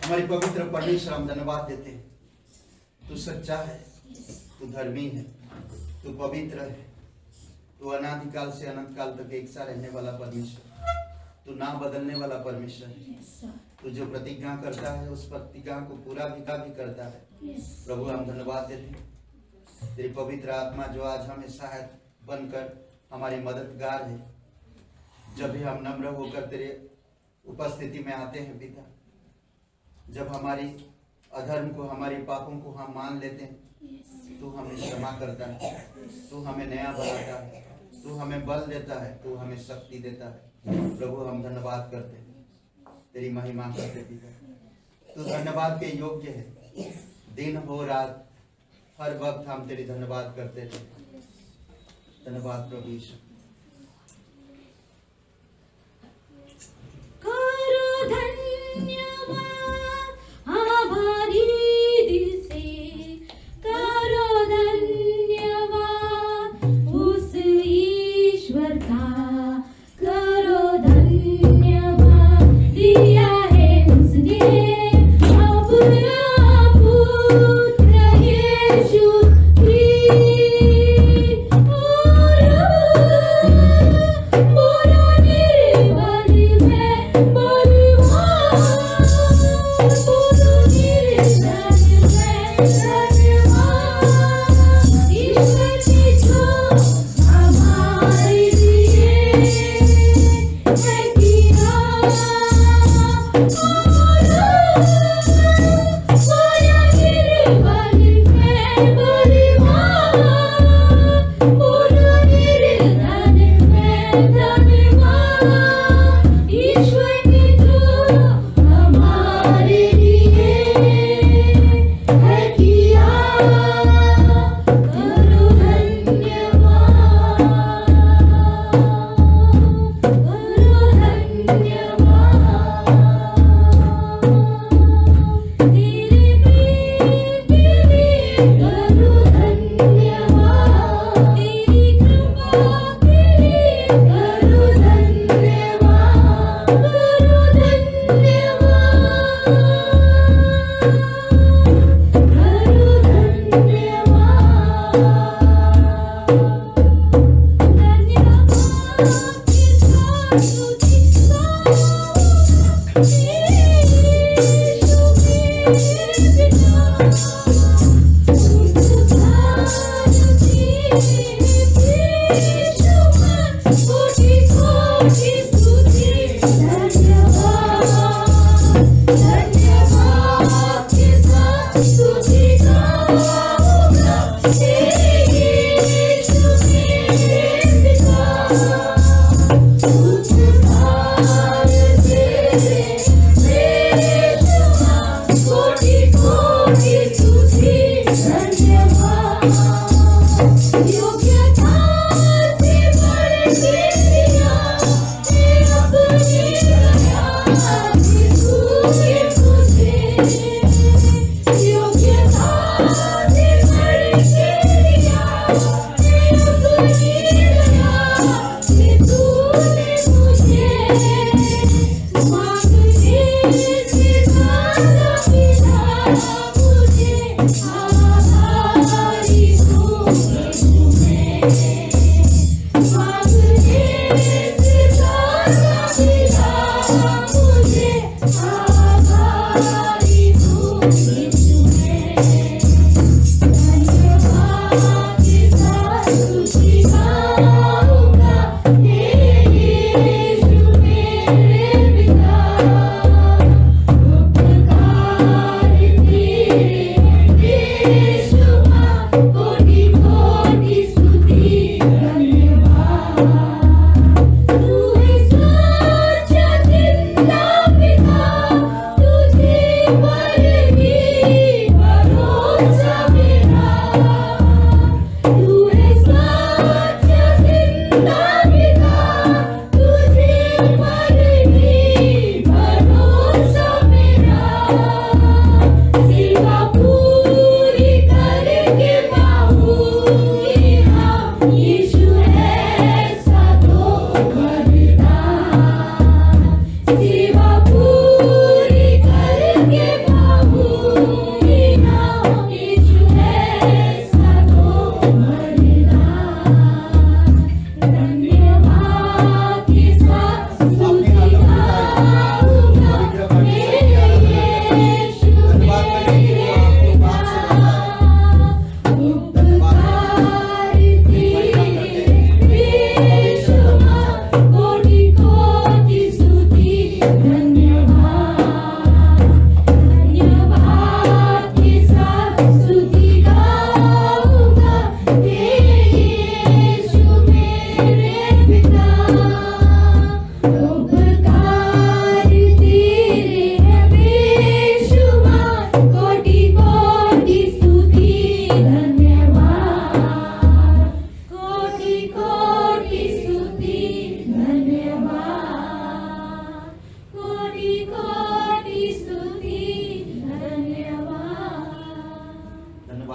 हमारी पवित्र परमेश्वर हम धन्यवाद देते हैं। तू सच्चा है, तू धर्मी है, तू पवित्र है, तू अनादिकाल से अनंत काल तक एक सा रहने वाला परमेश्वर, तू ना बदलने वाला परमेश्वर है। तू जो प्रतिज्ञा करता है उस प्रतिज्ञा को पूरा भी करता है। प्रभु हम धन्यवाद देते हैं। तेरी पवित्र आत्मा जो आज हमें सहायक बनकर हमारी मददगार है, जब भी हम नम्र होकर तेरे उपस्थिति में आते हैं पिता, जब हमारी अधर्म को, हमारी पापों को हम मान लेते हैं, तू हमें क्षमा करता है, तू हमें नया बनाता है, तू हमें बल देता है, तू हमें शक्ति देता है। प्रभु हम धन्यवाद करते हैं, तेरी महिमा करते पिता। तू धन्यवाद के योग्य है। दिन हो रात हर वक्त हम तेरी धन्यवाद करते थे। धन्यवाद प्रभु यीशु।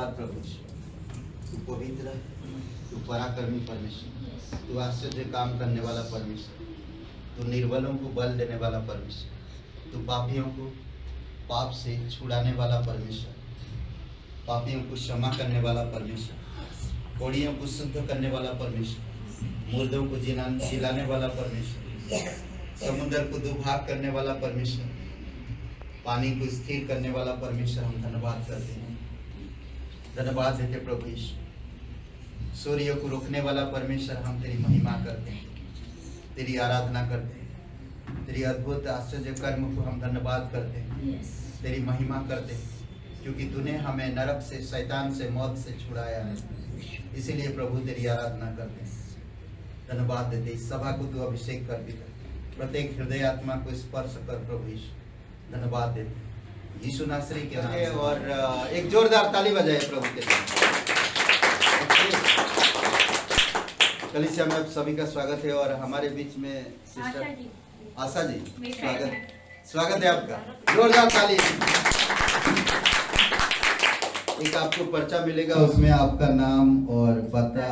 धन्यवाद प्रभु। तू पवित्र है, तू पराक्रमी परमेश्वर, तू आश्चर्य काम करने वाला परमेश्वर, तू निर्बलों को बल देने वाला परमेश्वर, तू पापियों को पाप से छुड़ाने वाला परमेश्वर, पापियों को क्षमा करने वाला परमेश्वर, कोड़ियों को शुद्ध करने वाला परमेश्वर, मुर्दों को जिलाने वाला परमेश्वर, समुद्र को दो भाग करने वाला परमेश्वर, पानी को स्थिर करने वाला परमेश्वर, हम धन्यवाद करते हैं, धन्यवाद देते प्रभु यीशु। सूर्य को रोकने वाला परमेश्वर, हम तेरी महिमा करते हैं, तेरी आराधना करते हैं, तेरी अद्भुत आश्चर्य कर्म को हम धन्यवाद करते हैं, तेरी महिमा करते हैं, क्योंकि तूने हमें नरक से, शैतान से, मौत से छुड़ाया है। इसीलिए प्रभु तेरी आराधना करते हैं, धन्यवाद देते। इस सभा को तू अभिषेक कर देता, प्रत्येक हृदय आत्मा को स्पर्श कर प्रभु यीशु, धन्यवाद देते यीशु नासरी के नाम से। और एक जोरदार ताली बजाए प्रभु के लिए। कलीसिया में आप सभी का स्वागत है और हमारे बीच में सिस्टर आशा जी, स्वागत है आपका, जोरदार ताली। एक आपको पर्चा मिलेगा, उसमें आपका नाम और पता,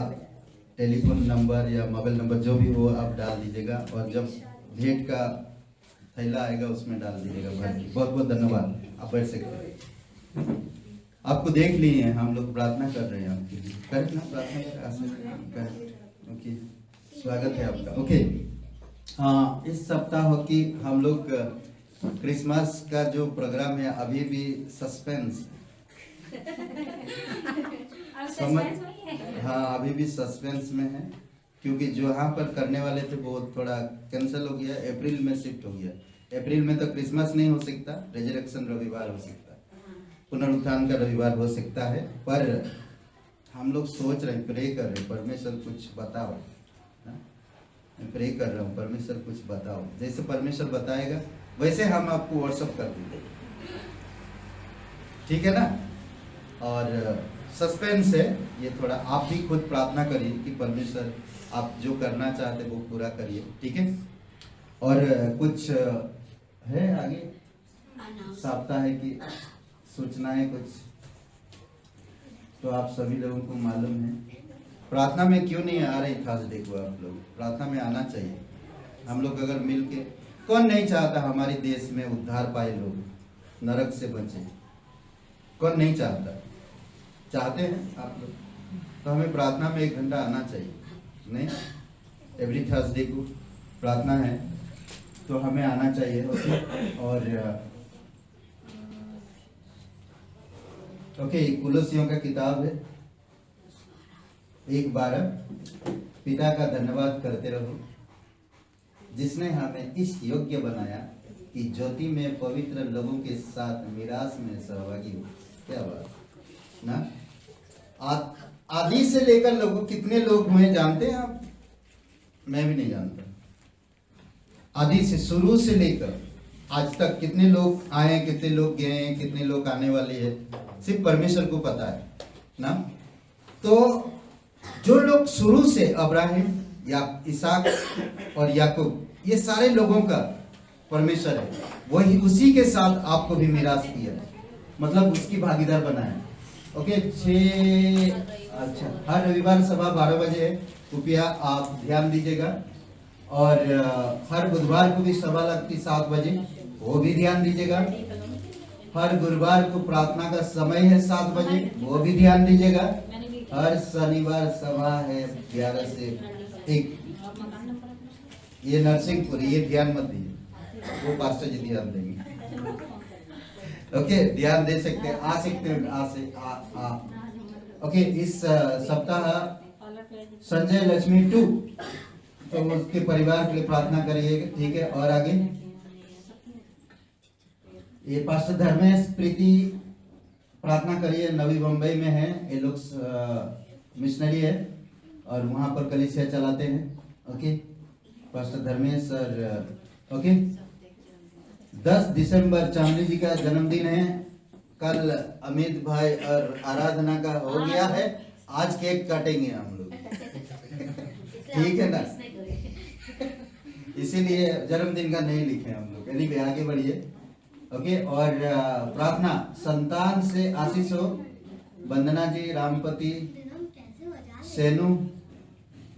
टेलीफोन नंबर या मोबाइल नंबर जो भी हो आप डाल दीजिएगा, और जब भेंट का थैला आएगा उसमें डाल दीजिएगा भर के। बहुत बहुत धन्यवाद, आप बैठ सकते हैं। आपको देख लिए हैं, हम लोग प्रार्थना कर रहे हैं आपके लिए, करें ना प्रार्थना करें। ओके, स्वागत है आपका। ओके, हाँ, इस सप्ताह की हम लोग क्रिसमस का जो प्रोग्राम है अभी भी सस्पेंस, समझ, हाँ अभी भी सस्पेंस में है, क्योंकि जो यहाँ पर करने वाले थे वो थोड़ा कैंसिल हो गया, अप्रैल में शिफ्ट हो गया। अप्रैल में तो क्रिसमस नहीं हो सकता, रेजरेक्शन रविवार हो सकता है, पुनरुत्थान का रविवार हो सकता है, पर हम लोग सोच रहे हैं, प्रे कर रहे हैं, परमेश्वर कुछ बताओ, मैं प्रे कर रहा हूँ, परमेश्वर कुछ बताओ, जैसे परमेश्वर बताएगा वैसे हम आपको व्हाट्सअप कर देंगे, ठीक है ना। और सस्पेंस है ये थोड़ा, आप भी खुद प्रार्थना करिए कि परमेश्वर आप जो करना चाहते वो पूरा करिए, ठीक है। और कुछ है आगे सप्ताह है कि सूचनाएं कुछ, तो आप सभी लोगों को मालूम है। प्रार्थना में क्यों नहीं आ रही था, देखो आप लोग प्रार्थना में आना चाहिए। हम लोग अगर मिल के, कौन नहीं चाहता हमारे देश में उद्धार पाए, लोग नरक से बचे, कौन नहीं चाहता, चाहते हैं आप लोग, तो हमें प्रार्थना में 1 घंटा आना चाहिए, नहीं एवरी थर्सडे को प्रार्थना है तो हमें आना चाहिए। और ओके, कुलोसियों का किताब है 1:12, पिता का धन्यवाद करते रहो जिसने हमें इस योग्य बनाया कि ज्योति में पवित्र लोगों के साथ मिरास में सहभागी हो। क्या बात ना, आदि से लेकर लोगों, कितने लोग हुए जानते हैं आप? मैं भी नहीं जानता। आदि से, शुरू से लेकर आज तक कितने लोग आए, कितने लोग गए हैं, कितने लोग आने वाले हैं, सिर्फ परमेश्वर को पता है ना। तो जो लोग शुरू से, अब्राहिम या इसहाक और याकूब, ये सारे लोगों का परमेश्वर है, वही उसी के साथ आपको भी मिरास किया, मतलब उसकी भागीदार बनाया। ओके, 6, अच्छा, हर रविवार सभा 12 बजे है, कृपया आप ध्यान दीजिएगा। और हर बुधवार को भी सभा लगती 7 बजे, वो भी ध्यान दीजिएगा। हर गुरुवार को प्रार्थना का समय है 7 बजे, वो भी ध्यान दीजिएगा। हर शनिवार सभा है 11 से 1, ये नरसिंहपुर, ये ध्यान मत दीजिए, वो पास्टर जी ध्यान देंगे। ओके, ध्यान दे सकते हैं, आ सकते हैं, आ। ओके, इस सप्ताह संजय लक्ष्मी 2, तो उसके परिवार के लिए प्रार्थना करिएगा, ठीक है। और आगे ये पास्टर धर्मेश प्रीति, प्रार्थना करिए, नवी मुंबई में है ये लोग, मिशनरी है और वहां पर कलीसिया चलाते हैं। ओके, पास्टर धर्मेश और ओके, 10 दिसंबर चांदी जी का जन्मदिन है, कल अमित भाई और आराधना का हो गया है, आज केक काटेंगे हम लोग, ठीक है ना, इसीलिए जन्मदिन का नहीं लिखे हम लोग, यानी आगे बढ़िए। ओके, और प्रार्थना, संतान से आशीष हो, वंदना जी, रामपति, सेनु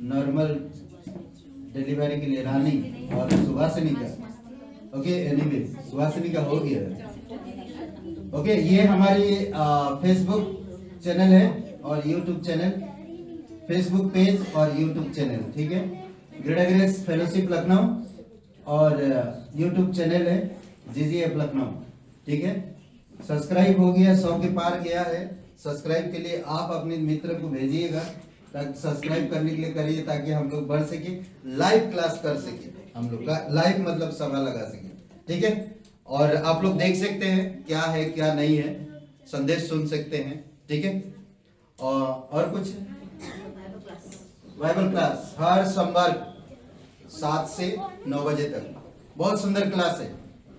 नॉर्मल डिलीवरी के लिए, रानी और सुभाषिनी का। ओके, एनीवे सुभाषिनी का हो गया। ओके, ये हमारी फेसबुक चैनल है और यूट्यूब चैनल, फेसबुक पेज और यूट्यूब चैनल, ठीक है। ग्रेटर ग्रेस फेलोशिप लखनऊ और यूट्यूब चैनल है जीजीएफ लखनऊ, ठीक है। सब्सक्राइब हो गया, 100 के पार गया है। सब्सक्राइब के लिए आप अपने मित्र को भेजिएगा, ताकि सब्सक्राइब करने के लिए करिए, ताकि हम लोग बढ़ सके, लाइव क्लास कर सके, हम लोग का लाइव मतलब सभा लगा सके, ठीक है। और आप लोग देख सकते हैं क्या है क्या नहीं है, संदेश सुन सकते हैं, ठीक है। और कुछ बाइबल क्लास हर सोमवार 7 से 9 बजे तक, बहुत सुंदर क्लास है,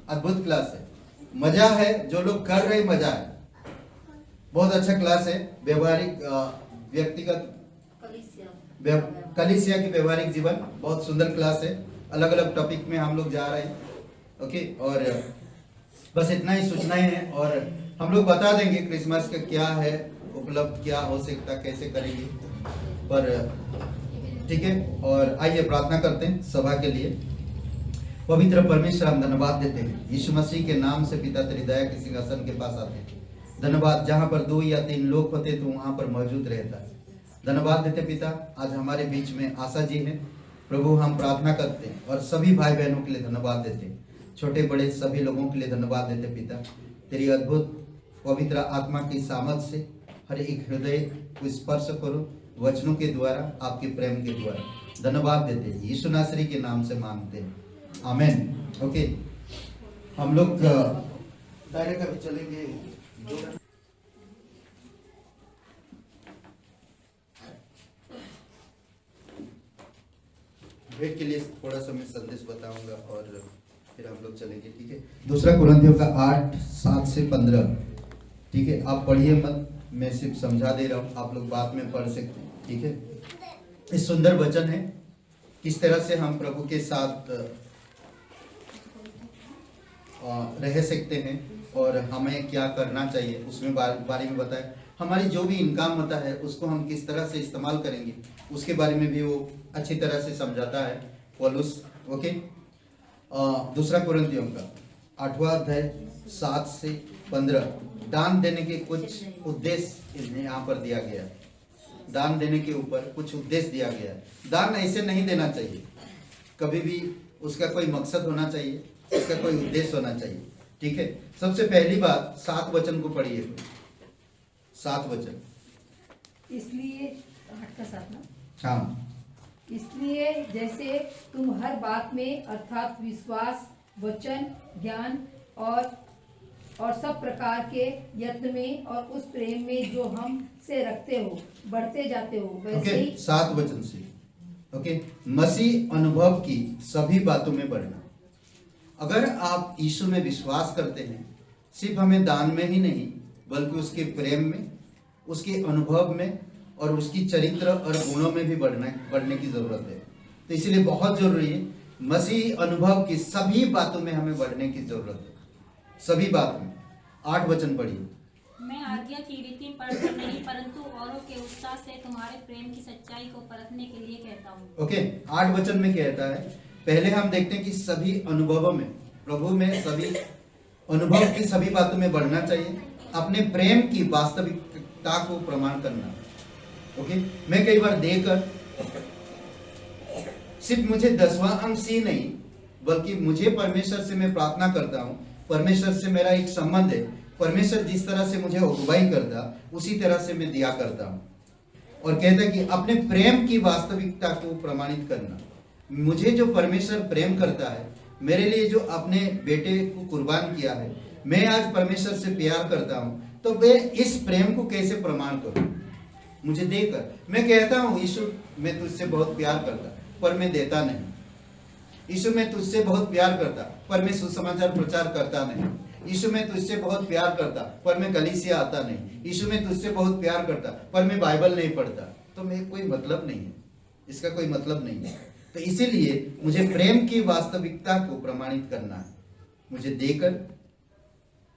अद्भुत क्लास है, मजा है। जो लोग कर रहे मजा है, बहुत अच्छा क्लास है। व्यवहारिक व्यक्तिगत कलीसिया की व्यवहारिक जीवन, बहुत सुंदर क्लास है। अलग अलग टॉपिक में हम लोग जा रहे हैं, ओके। और बस इतना ही सूचना है, और हम लोग बता देंगे क्रिसमस का क्या है उपलब्ध, क्या हो सकता, कैसे करेंगे, पर ठीक है। और आइए प्रार्थना करते हैं सभा के लिए। पवित्र परमेश्वर, हम धन्यवाद देते हैं यीशु मसीह के नाम से पिता तेरी दया के सिंहासन के पास आते हैं। धन्यवाद, जहाँ पर 2 या 3 लोग होते तो वहां पर मौजूद रहता है। धन्यवाद देते पिता, आज हमारे बीच में आशा जी है प्रभु, हम प्रार्थना करते हैं और सभी भाई बहनों के लिए धन्यवाद देते हैं, छोटे बड़े सभी लोगों के लिए धन्यवाद देते पिता। तेरी अद्भुत पवित्र आत्मा की सामर्थ से हर एक हृदय को स्पर्श करो, वचनों के द्वारा, आपके प्रेम के द्वारा। धन्यवाद देते हैं, यीशु नासरी के नाम से मांगते हैं, आमेन। ओके, हम लोग डायरेक्ट अभी चलेंगे ब्रेक के लिए। थोड़ा सा मैं संदेश बताऊंगा और फिर हम लोग चलेंगे, ठीक है। 2 कुरिन्थियों का 8:7 से 15, ठीक है। आप पढ़िए मत, मैं सिर्फ समझा दे रहा हूँ, आप लोग बाद में पढ़ सकते हैं, ठीक है। इस सुंदर वचन है, किस तरह से हम प्रभु के साथ रह सकते हैं और हमें क्या करना चाहिए, उसमें बारे में बताया। हमारी जो भी इनकम होता है उसको हम किस तरह से इस्तेमाल करेंगे, उसके बारे में भी वो अच्छी तरह से समझाता है पौलुस, ओके। 2 कुरिन्थियों का 8वां अध्याय 7 से 15, दान देने के कुछ उद्देश्य इन्हें यहाँ पर दिया गया है। दान देने के ऊपर कुछ उद्देश्य दिया गया है। दान ऐसे नहीं देना चाहिए, कभी भी उसका कोई मकसद होना चाहिए, उसका कोई उद्देश्य होना चाहिए, ठीक है। सबसे पहली बात 7 वचन को पढ़िए, 7 वचन। इसलिए 8 का 7 ना, हाँ। इसलिए जैसे तुम हर बात में अर्थात विश्वास, वचन, ज्ञान और सब प्रकार के यत्न में और उस प्रेम में जो हम से रखते हो बढ़ते जाते हो, वैसे ही 7 वचन से, ओके। मसीह अनुभव की सभी बातों में बढ़ना। अगर आप यीशु में विश्वास करते हैं, सिर्फ हमें दान में ही नहीं बल्कि उसके प्रेम में, उसके अनुभव में और उसकी चरित्र और गुणों में भी बढ़ने की जरूरत है। तो इसलिए बहुत जरूरी है, मसीह अनुभव की सभी बातों में हमें बढ़ने की जरूरत है, सभी बातों में। 8 वचन पढ़िए। मैं आज्ञा की रीति पढ़कर नहीं परंतु औरों के उत्साह से तुम्हारे प्रेम की सच्चाई को परखने के लिए कहता हूँ। ओके, 8 वचन में कहता है, पहले हम देखते हैं कि सभी अनुभवों में, प्रभु में सभी अनुभव की सभी बातों में बढ़ना चाहिए, अपने प्रेम की वास्तविकता को प्रमाण करना, ओके। मैं कई बार देकर सिर्फ मुझे 10वां अंश ही नहीं बल्कि मुझे परमेश्वर से मैं प्रार्थना करता हूँ, परमेश्वर से मेरा एक संबंध है, परमेश्वर जिस तरह से मुझे अगुवाई करता उसी तरह से मैं दिया करता हूँ। और कहता है कि अपने प्रेम की वास्तविकता को प्रमाणित करना। मुझे जो परमेश्वर प्रेम करता है, मेरे लिए जो अपने बेटे को कुर्बान किया है, मैं आज परमेश्वर से प्यार करता हूँ, तो मैं इस प्रेम को कैसे प्रमाण करूं? मुझे देकर मैं कहता हूँ यीशु मैं तुझसे बहुत प्यार करता, पर मैं देता नहीं। यीशु मैं तुझसे बहुत प्यार करता, पर मैं सुसमाचार प्रचार करता नहीं। यीशु मैं तुझसे बहुत प्यार करता, पर मैं कलीसिया आता नहीं। यीशु मैं तुझसे बहुत प्यार करता, पर मैं बाइबल नहीं पढ़ता। तो मैं कोई मतलब नहीं है, इसका कोई मतलब नहीं है। तो इसीलिए मुझे प्रेम की वास्तविकता को प्रमाणित करना है। मुझे देकर,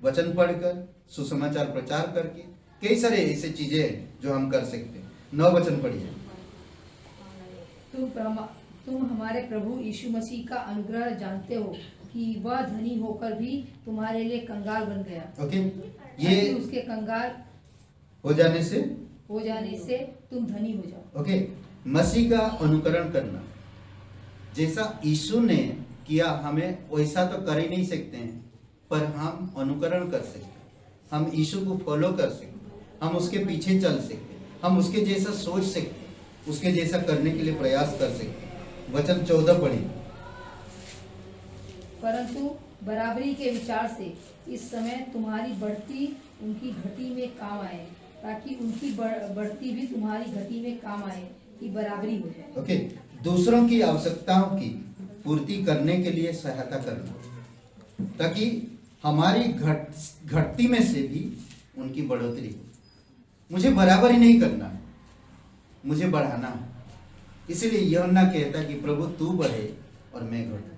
वचन पढ़कर, सुसमाचार प्रचार करके, कई सारे ऐसे चीजें हैं जो हम कर सकते हैं। 9 वचन पढ़िए। तुम हमारे प्रभु यीशु मसीह का अनुग्रह जानते हो कि वह धनी होकर भी तुम्हारे लिए कंगाल बन गया, ओके, ताकि ये उसके कंगाल हो जाने से तुम धनी हो जाओ। ओके, मसीह का अनुकरण करना, जैसा यीशु ने किया हमें वैसा तो कर ही नहीं सकते हैं, पर हम अनुकरण कर सकते हैं, हम यीशु को फॉलो कर सकते हैं, हम उसके पीछे चल सकते हैं, हम उसके जैसा सोच सकते हैं, उसके जैसा करने के लिए प्रयास कर सकते हैं। वचन 14 पढ़िए। परंतु बराबरी के विचार से इस समय तुम्हारी बढ़ती उनकी घटी में काम आए, ताकि उनकी बढ़ती भी तुम्हारी घटी में काम आए, कि बराबरी हो जाए। ओके, दूसरों की आवश्यकताओं की पूर्ति करने के लिए सहायता करना, ताकि हमारी घटती में से भी उनकी बढ़ोतरी हो। मुझे बराबरी नहीं करना है, मुझे बढ़ाना है। इसलिए यूहन्ना कहता है कि प्रभु तू बढ़े और मैं घटूं,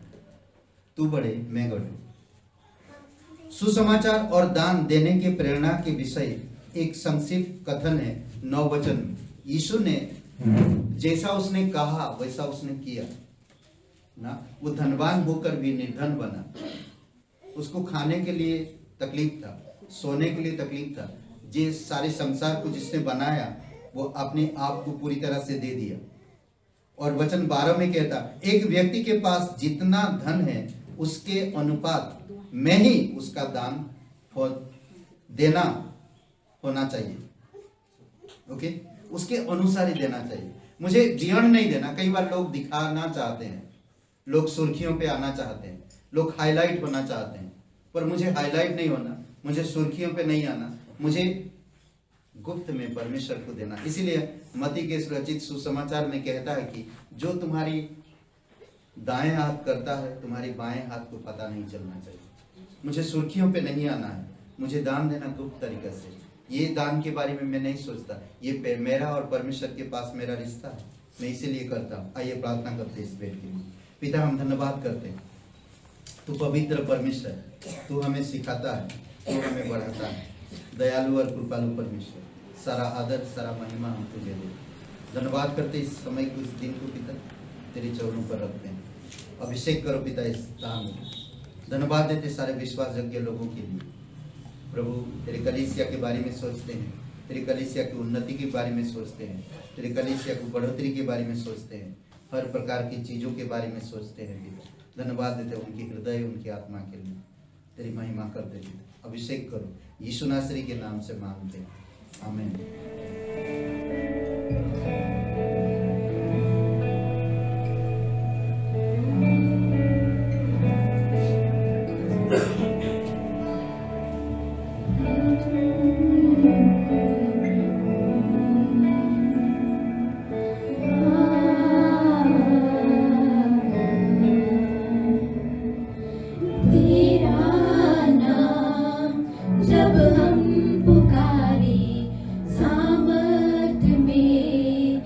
तू बढ़े मैं घटूं। सुसमाचार और दान देने के प्रेरणा के विषय एक संक्षिप्त कथन है 9 वचन में। यीशु ने जैसा उसने कहा वैसा उसने किया ना। वो धनवान होकर भी निर्धन बना। उसको खाने के लिए तकलीफ था, सोने के लिए तकलीफ था। जिस सारे संसार को जिसने बनाया वो अपने आप को पूरी तरह से दे दिया। और वचन 12 में कहता, एक व्यक्ति के पास जितना धन है उसके अनुपात में ही उसका दान देना होना चाहिए। ओके, उसके अनुसार ही देना चाहिए। मुझे दियण नहीं देना। कई बार लोग दिखाना चाहते हैं, लोग सुर्खियों पे आना चाहते हैं, लोग हाईलाइट होना चाहते हैं, पर मुझे हाईलाइट नहीं होना, मुझे सुर्खियों पे नहीं आना, मुझे गुप्त में परमेश्वर को देना। इसीलिए मत्ती के रचित सुसमाचार में कहता है कि जो तुम्हारी दाएं हाथ करता है तुम्हारी बाएं हाथ को पता नहीं चलना चाहिए। मुझे सुर्खियों पे नहीं आना है, मुझे दान देना गुप्त तरीके से। ये दान के बारे में मैं नहीं सोचता, ये मेरा और परमेश्वर के पास मेरा रिश्ता है, मैं इसीलिए करता हूँ। आइए प्रार्थना करते हैं इस बेट के लिए। पिता, हम धन्यवाद करते हैं, तू पवित्र परमेश्वर, तू हमें सिखाता है, तू हमें बढ़ाता है। दयालु और कृपालु परमेश्वर, सारा आदर सारा महिमा हम तुझे दे। धन्यवाद करते इस समय को, इस दिन को पिता तेरे चरणों पर रखते हैं। अभिषेक करो पिता इस काम में। धन्यवाद देते सारे विश्वासयोग्य लोगों के लिए। प्रभु, तेरे कलीसिया के बारे में सोचते हैं, तेरे कलीसिया की उन्नति के बारे में सोचते हैं, तेरे कलीसिया की बढ़ोतरी के बारे में सोचते हैं, हर प्रकार की चीज़ों के बारे में सोचते हैं पिता। धन्यवाद देते उनकी हृदय, उनकी आत्मा के लिए। तेरी महिमा कर देते। अभिषेक करो, यीशु नासरी के नाम से मांगते हैं, आमीन। जब हम पुकारे सामर्थ में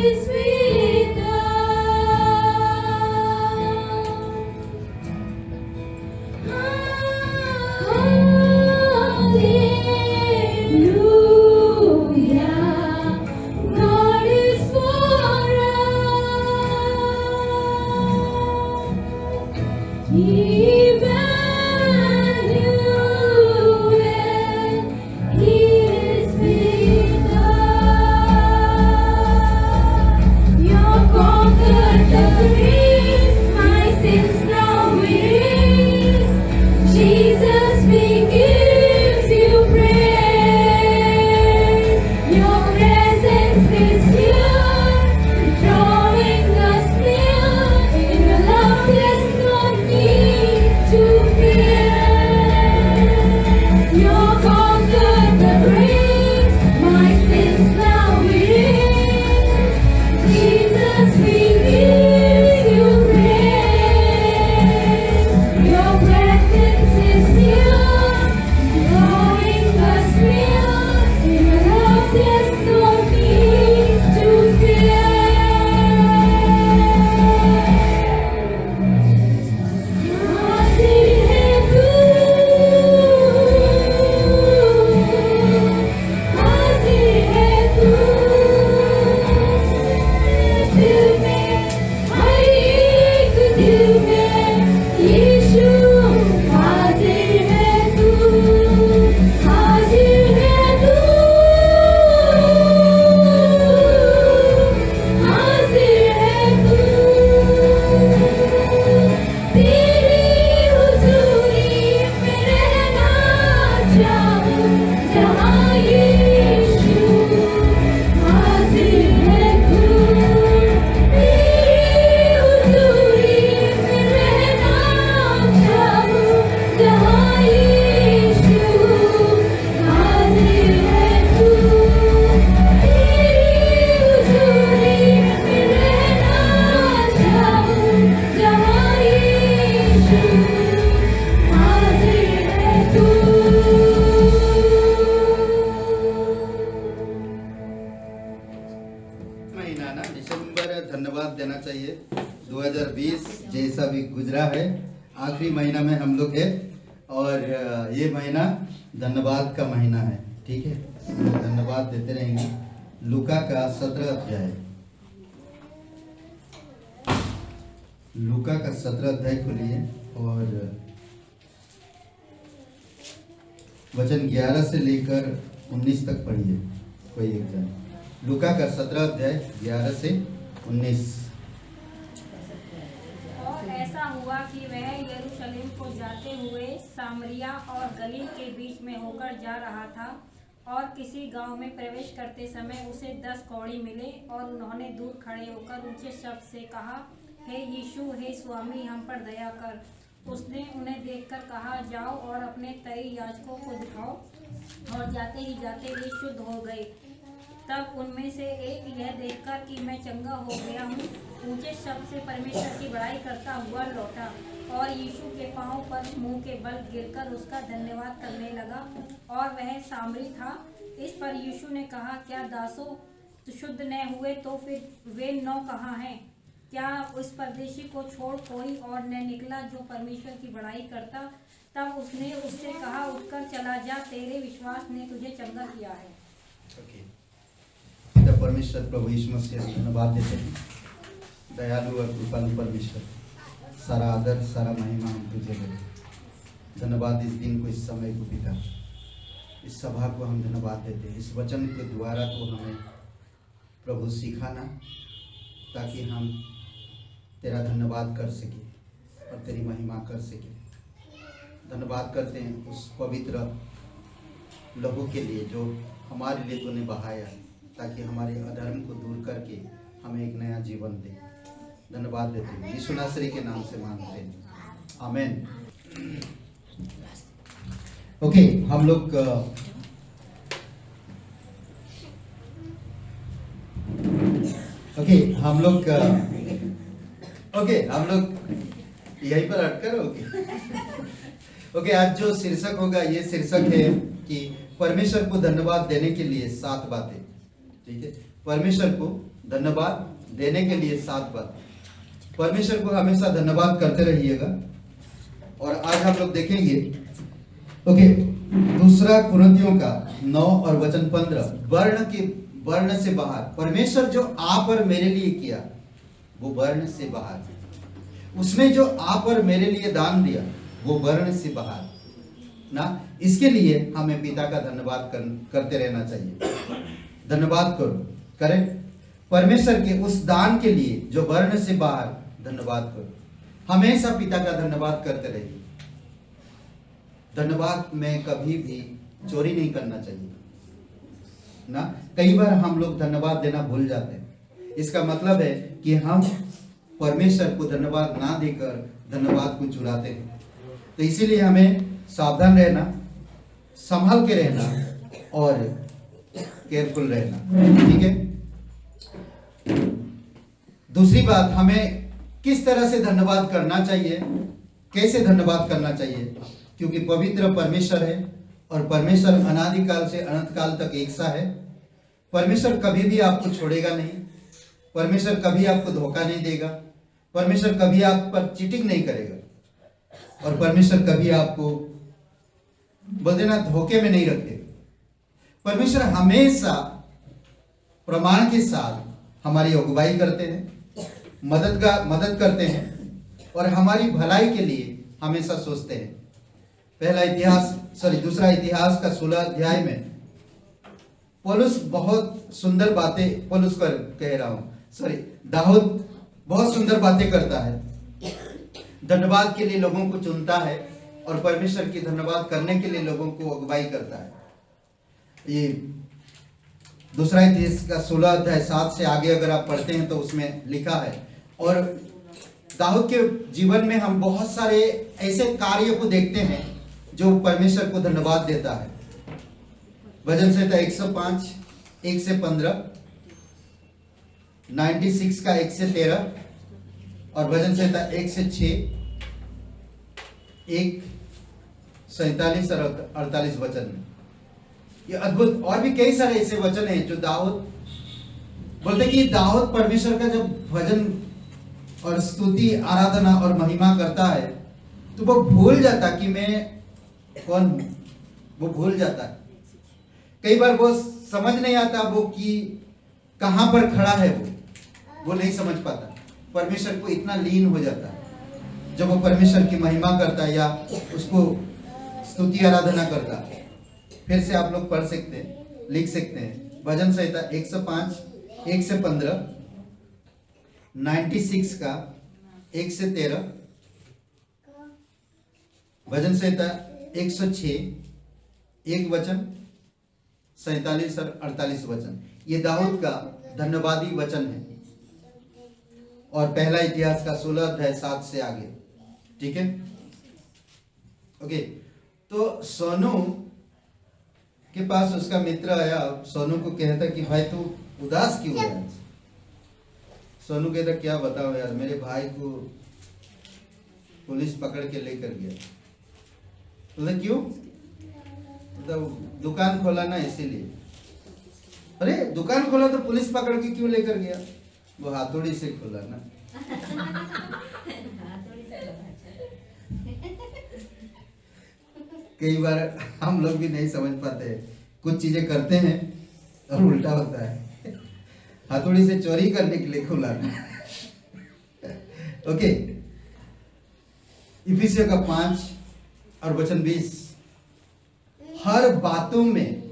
is with Hallelujah, God is for us. Emmanuel, He is with us. Your conquered the grave, my sins now erase. Jesus, we give you praise. Your presence is here, drawing us near. In your love, there's no need to fear. Your conquered the grave, my sins now erase. Jesus, we give you praise. Your presence is here, drawing us near. In your love, there's no need to fear. हाजिर है तू, हाजिर है तू, दिल में, हर एक दिल में, यीशु हाजिर है तू, हाजिर है तू, हाजिर है तू। तेरी हुजूरी में रहना चाहूं, जहाँ यीशु हाजिर है तू। तेरी हुजूरी में रहना चाहूं, जहाँ यीशु हाजिर है तू। तेरी हुजूरी में रहना चाहूं, जहाँ यीशु हाजिर है तू। महीना ना दिसंबर धन्यवाद देना चाहिए। 2020 जैसा भी गुजरा है, आखिरी महीना में हम लोग है और ये महीना धन्यवाद का महीना है। ठीक है, धन्यवाद देते रहेंगे। लूका का 17 अध्याय, लूका का 17 अध्याय खोलिए और वचन 11 से लेकर 19 तक पढ़िए। कोई एक जन लूका का 17 अध्याय 11 से 19। और ऐसा हुआ कि वह यरूशलेम को जाते हुए सामरिया और गलील के बीच में होकर जा रहा था, और किसी गांव में प्रवेश करते समय उसे 10 कौड़ी मिले, और उन्होंने दूर खड़े होकर ऊंचे शब्द से कहा, हे यीशु, हे स्वामी, हम पर दया कर। उसने उन्हें देखकर कहा, जाओ और अपने तय याजकों को दिखाओ। और जाते ही जाते वे शुद्ध हो गए। तब उनमें से एक यह देखकर कि मैं चंगा हो गया हूँ, ऊंचे शब्द से परमेश्वर की बड़ाई करता हुआ लौटा और यीशु के पांव पर मुंह के बल गिरकर उसका धन्यवाद करने लगा, और वह सामरी था। इस पर यीशु ने कहा, क्या दासों शुद्ध न हुए तो फिर वे 9 कहाँ हैं? क्या उस परदेशी को छोड़ कोई और न निकला जो परमेश्वर की बड़ाई करता? तब उसने उससे कहा, उठकर चला जा, तेरे विश्वास ने तुझे चंगा किया है। ओके, जब परमेश्वर प्रभु यीशु मसीह धन्यवाद देते हैं। दयालु और कृपालु परमेश्वर, सारा आदर सारा महिमा हम तुझे देते। धन्यवाद इस दिन को, इस समय को पिता, इस सभा को हम धन्यवाद देते हैं। इस वचन के द्वारा तो हमें प्रभु सिखाना, ताकि हम तेरा धन्यवाद कर सके और तेरी महिमा कर सके। धन्यवाद करते हैं उस पवित्र लहू के लिए जो हमारे लिए तूने बहाया, ताकि हमारे अधर्म को दूर करके हमें एक नया जीवन दे। धन्यवाद देते हैं, यीशु नासरी के नाम से मांगते हैं, आमीन। ओके, हम लोग यहीं पर अटकर ओके, आज जो शीर्षक होगा, ये शीर्षक है कि परमेश्वर को धन्यवाद देने के लिए 7 बातें। ठीक है, परमेश्वर को धन्यवाद देने के लिए 7 बात। परमेश्वर को हमेशा धन्यवाद करते रहिएगा। और आज हम लोग देखेंगे ओके, दूसरा कुरिन्थियों का 9 और वचन 15, वर्ण से बाहर। परमेश्वर जो आप और मेरे लिए किया वो वर्ण से बाहर। उसने जो आप और मेरे लिए दान दिया वो वर्ण से बाहर ना। इसके लिए हमें पिता का धन्यवाद करते रहना चाहिए। धन्यवाद करें परमेश्वर के उस दान के लिए जो वर्ण से बाहर। धन्यवाद करो, हमेशा पिता का धन्यवाद करते रहिए। धन्यवाद में कभी भी चोरी नहीं करना चाहिए ना। कई बार हम लोग धन्यवाद देना भूल जाते हैं। इसका मतलब है कि हम परमेश्वर को धन्यवाद ना देकर धन्यवाद को चुराते हैं। तो इसीलिए हमें सावधान रहना, संभल के रहना और केयरफुल रहना। ठीक है। दूसरी बात, हमें किस तरह से धन्यवाद करना चाहिए, कैसे धन्यवाद करना चाहिए, क्योंकि पवित्र परमेश्वर है और परमेश्वर अनादिकाल से अनंत काल तक एक सा है। परमेश्वर कभी भी आपको छोड़ेगा नहीं। परमेश्वर कभी आपको धोखा नहीं देगा। परमेश्वर कभी आप पर चीटिंग नहीं करेगा और परमेश्वर कभी आपको बोल देना धोखे में नहीं रखेगा। परमेश्वर हमेशा प्रमाण के साथ हमारी अगुवाई करते हैं, मदद करते हैं और हमारी भलाई के लिए हमेशा सोचते हैं। दूसरा इतिहास का 16 अध्याय में पौलुस बहुत सुंदर बातें, दाऊद बहुत सुंदर बातें करता है। धन्यवाद के लिए लोगों को चुनता है और परमेश्वर की धन्यवाद करने के लिए लोगों को अगुवाई करता है। ये दूसरा इतिहास का 16 अध्याय 7 से आगे अगर आप पढ़ते हैं तो उसमें लिखा है। और दाऊद के जीवन में हम बहुत सारे ऐसे कार्य को देखते हैं जो परमेश्वर को धन्यवाद देता है। भजन संहिता 105 1 से 15, 96 का 1 से 13 और भजन संहिता 1 से 6, 1 47 और 48 वचन में ये अद्भुत और भी कई सारे ऐसे वचन हैं जो दाऊद बोलते कि दाऊद परमेश्वर का जब भजन और स्तुति, आराधना और महिमा करता है तो वो भूल जाता कि मैं कौन हूं। वो भूल जाता है। कई बार वो समझ नहीं आता वो कि कहां पर खड़ा है। वो नहीं समझ पाता। परमेश्वर को इतना लीन हो जाता है जब वो परमेश्वर की महिमा करता है या उसको स्तुति आराधना करता है। फिर से आप लोग पढ़ सकते हैं, लिख सकते हैं। भजन संहिता 105 1 से 15, 96 का 1 से 13, भजन संहिता 106 1 वचन, 47 और 48 वचन। ये दाऊद का धन्यवादी वचन है। और पहला इतिहास का 16 अध्याय 7 से आगे। ठीक है। ओके, तो सोनू के पास उसका मित्र आया। सोनू को कहता कि भाई तू उदास क्यों है? सोनू कहता क्या बताओ यार, मेरे भाई को पुलिस पकड़ के लेकर गया। तो क्यों? दुकान खोला ना इसीलिए। अरे दुकान खोला तो पुलिस पकड़ के क्यों लेकर गया? वो हाथोड़ी से खोला ना। कई बार हम लोग भी नहीं समझ पाते, कुछ चीजें करते हैं और उल्टा होता है। हथौड़ी से चोरी करने के लिए खोला ना। ओके, इफिसियों का 5 और वचन 20, हर बातों में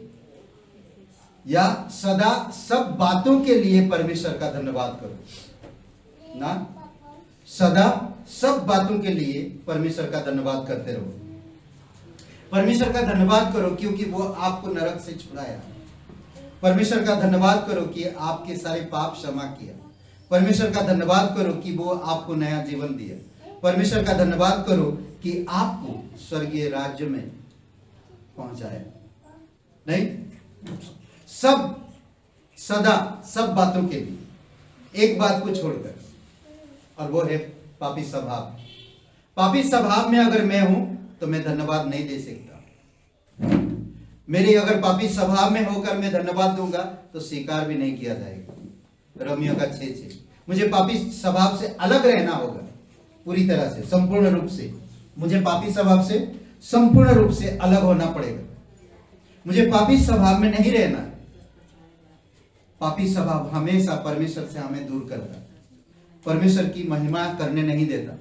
या सदा सब बातों के लिए परमेश्वर का धन्यवाद करो ना। सदा सब बातों के लिए परमेश्वर का धन्यवाद करते रहो। परमेश्वर का धन्यवाद करो क्योंकि वो आपको नरक से छुड़ाया। परमेश्वर का धन्यवाद करो कि आपके सारे पाप क्षमा किया। परमेश्वर का धन्यवाद करो कि वो आपको नया जीवन दिया। परमेश्वर का धन्यवाद करो कि आपको स्वर्गीय राज्य में पहुंचाया। नहीं, सब सदा सब बातों के लिए, एक बात को छोड़कर, और वो है पापी स्वभाव। पापी स्वभाव में अगर मैं हूं तो मैं धन्यवाद नहीं दे सकता। मेरी अगर पापी स्वभाव में होकर मैं धन्यवाद दूंगा तो स्वीकार भी नहीं किया जाएगा। रोमियो का 6:6। मुझे पापी स्वभाव से अलग रहना होगा पूरी तरह से, संपूर्ण रूप से। मुझे पापी स्वभाव से संपूर्ण रूप से अलग होना पड़ेगा। मुझे पापी स्वभाव में नहीं रहना। पापी स्वभाव हमेशा परमेश्वर से हमें दूर करता है, परमेश्वर की महिमा करने नहीं देता।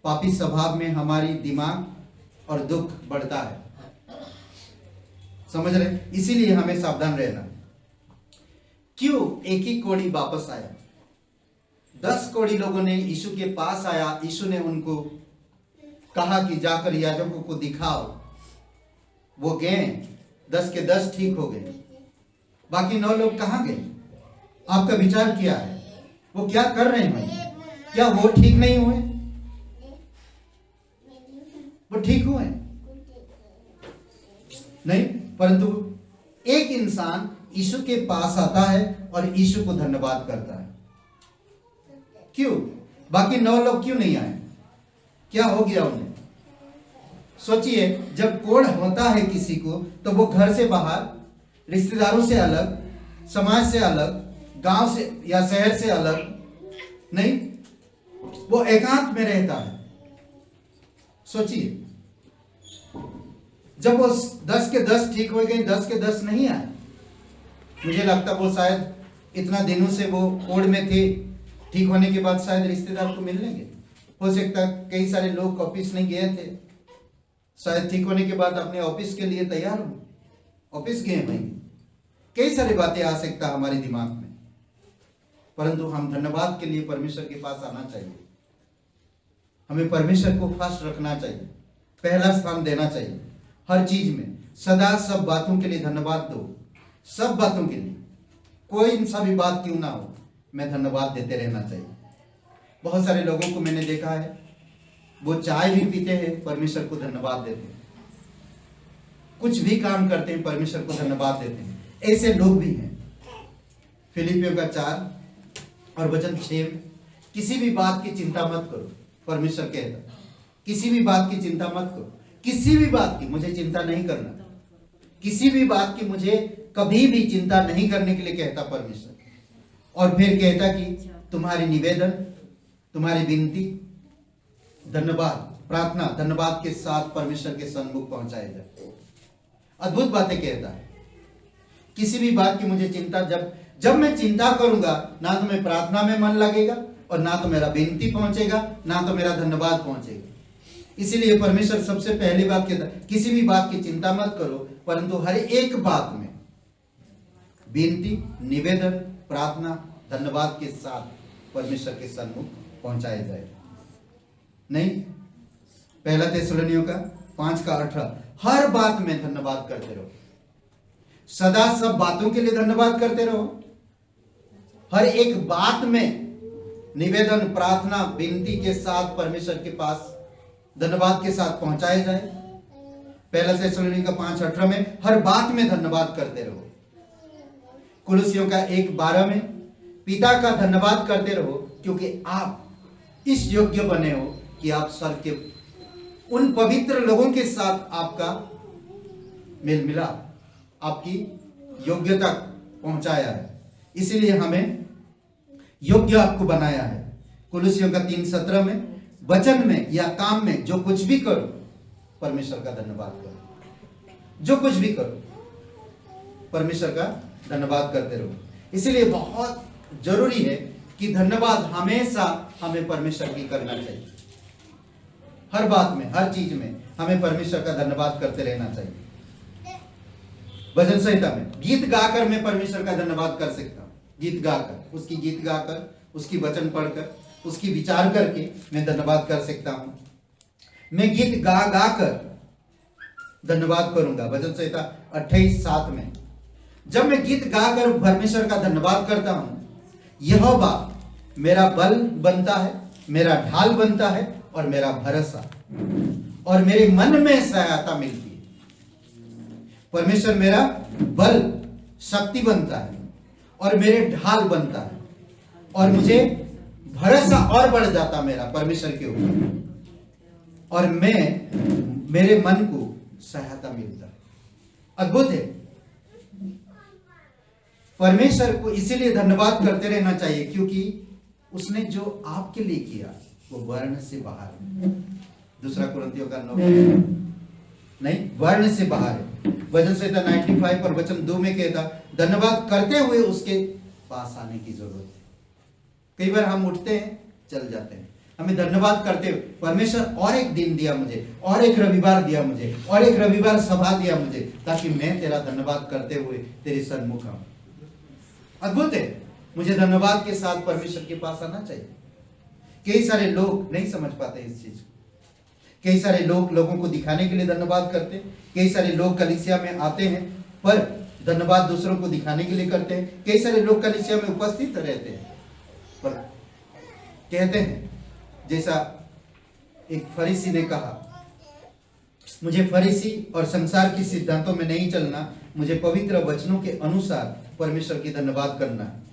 पापी स्वभाव में हमारी दिमाग और दुख बढ़ता है, समझ रहे? इसीलिए हमें सावधान रहना। क्यों एक ही कोढ़ी वापस आया? 10 कोढ़ी लोगों ने यीशु के पास आया। यीशु ने उनको कहा कि जाकर याजकों को दिखाओ। वो गए, 10 के 10 ठीक हो गए। बाकी 9 लोग कहां गए? आपका विचार क्या है? वो क्या कर रहे हैं? क्या वो ठीक नहीं हुए? वो ठीक हुए नहीं, परंतु एक इंसान यीशु के पास आता है और यीशु को धन्यवाद करता है। क्यों? बाकी 9 लोग क्यों नहीं आए? क्या हो गया उन्हें? सोचिए, जब कोढ़ होता है किसी को तो वो घर से बाहर, रिश्तेदारों से अलग, समाज से अलग, गांव से या शहर से अलग नहीं, वो एकांत में रहता है। सोचिए, जब वो 10 के 10 ठीक हो गए, 10 के 10 नहीं आए। मुझे लगता वो शायद इतना दिनों से वो कोढ़ में थे, ठीक होने के बाद शायद रिश्तेदार को मिल लेंगे। हो सकता कई सारे लोग ऑफिस नहीं गए थे, शायद ठीक होने के बाद अपने ऑफिस के लिए तैयार हो, ऑफिस गए भाई। कई सारी बातें आ सकता हमारे दिमाग में, परंतु हम धन्यवाद के लिए परमेश्वर के पास आना चाहिए। हमें परमेश्वर को फर्स्ट रखना चाहिए, पहला स्थान देना चाहिए हर चीज में। सदा सब बातों के लिए धन्यवाद दो, सब बातों के लिए, कोई सा भी बात क्यों ना हो, मैं धन्यवाद देते रहना चाहिए। बहुत सारे लोगों को मैंने देखा है, वो चाय भी पीते हैं, परमेश्वर को धन्यवाद देते हैं। कुछ भी काम करते हैं, परमेश्वर को धन्यवाद देते हैं। ऐसे लोग भी हैं। फिलिपियों का 4 और वचन 6 में, किसी भी बात की चिंता मत करो, परमेश्वर कहता, किसी भी बात की चिंता मत करो। किसी भी बात की मुझे चिंता नहीं करना, किसी भी बात की मुझे कभी भी चिंता नहीं करने के लिए कहता परमेश्वर। और फिर कहता कि तुम्हारी निवेदन, तुम्हारी विनती, धन्यवाद, प्रार्थना, धन्यवाद के साथ परमेश्वर के सन्मुख पहुंचाया जाए। अद्भुत बातें कहता है। किसी भी बात की मुझे चिंता, जब मैं चिंता करूंगा, ना तो मैं प्रार्थना में मन लगेगा और ना तो मेरा विनती पहुंचेगा, ना तो मेरा धन्यवाद पहुंचेगा। इसीलिए परमेश्वर सबसे पहली बात कहता है, किसी भी बात की चिंता मत करो, परंतु हर एक बात में विनती, निवेदन, प्रार्थना, धन्यवाद के साथ परमेश्वर के सन्मुख पहुंचाया जाए। नहीं, पहला थिस्सलुनीयों का 5:18, हर बात में धन्यवाद करते रहो, सदा सब बातों के लिए धन्यवाद करते रहो। हर एक बात में निवेदन, प्रार्थना, विनती के साथ परमेश्वर के पास धन्यवाद के साथ पहुंचाया जाए। पहला थिस्सलुनी का 5:18 में हर बात में धन्यवाद करते रहो। कुलुसियों का 1:12 में पिता का धन्यवाद करते रहो, क्योंकि आप इस योग्य बने हो कि आप स्वर्ग के उन पवित्र लोगों के साथ आपका मेल मिलाप, आपकी योग्यता पहुंचाया है। इसीलिए हमें योग्य आपको बनाया है। कुलुसियों का 3:17 में, वचन में या काम में जो कुछ भी करो, परमेश्वर का धन्यवाद करो। जो कुछ भी करो, परमेश्वर का धन्यवाद करते रहो। इसीलिए बहुत जरूरी है कि धन्यवाद हमेशा हमें परमेश्वर की करना चाहिए। हर बात में, हर चीज में हमें परमेश्वर का धन्यवाद करते रहना चाहिए। भजन संहिता में गीत गाकर मैं परमेश्वर का धन्यवाद कर सकता हूँ। गीत गाकर, उसकी गीत गाकर, उसकी वचन पढ़कर, उसकी विचार करके मैं धन्यवाद कर सकता हूं। मैं गीत गा गा कर धन्यवाद करूंगा। भजन संहिता 28:7 में, जब मैं गीत गाकर परमेश्वर का धन्यवाद करता हूं, यहोवा मेरा बल बनता है, मेरा ढाल बनता है और मेरा भरोसा, और मेरे मन में सहायता मिलती है। परमेश्वर मेरा बल, शक्ति बनता है और मेरे ढाल बनता है, और मुझे भरोसा और बढ़ जाता मेरा परमेश्वर के ऊपर, और मेरे मन को सहायता मिलता है। अद्भुत है। परमेश्वर को इसीलिए धन्यवाद करते रहना चाहिए क्योंकि उसने जो आपके लिए किया वो वर्ण से बाहर है। दूसरा कुरिन्थियों का 9 नहीं, वर्ण से बाहर है। वचन संहिता 95 पर वचन 2 में कहता धन्यवाद करते हुए उसके पास आने की जरूरत है। कई बार हम उठते हैं चल जाते हैं, हमें धन्यवाद करते हुए परमेश्वर और एक दिन दिया मुझे, और एक रविवार दिया मुझे, और एक रविवार सभा दिया मुझे, ताकि मैं तेरा धन्यवाद करते हुए तेरे सन्मुख आऊं। अद्भुत है। मुझे धन्यवाद के साथ परमेश्वर के पास आना चाहिए। कई सारे लोग नहीं समझ पाते इस चीज को। कई सारे लोग लोगों को दिखाने के लिए धन्यवाद करते हैं। कई सारे लोग कलीसिया में आते हैं पर धन्यवाद दूसरों को दिखाने के लिए करते हैं। कई सारे लोग कलीसिया में उपस्थित रहते हैं पर कहते हैं, जैसा एक फरीसी ने कहा, मुझे फरीसी और संसार की सिद्धांतों में नहीं चलना, मुझे पवित्र वचनों के अनुसार परमेश्वर की धन्यवाद करना है।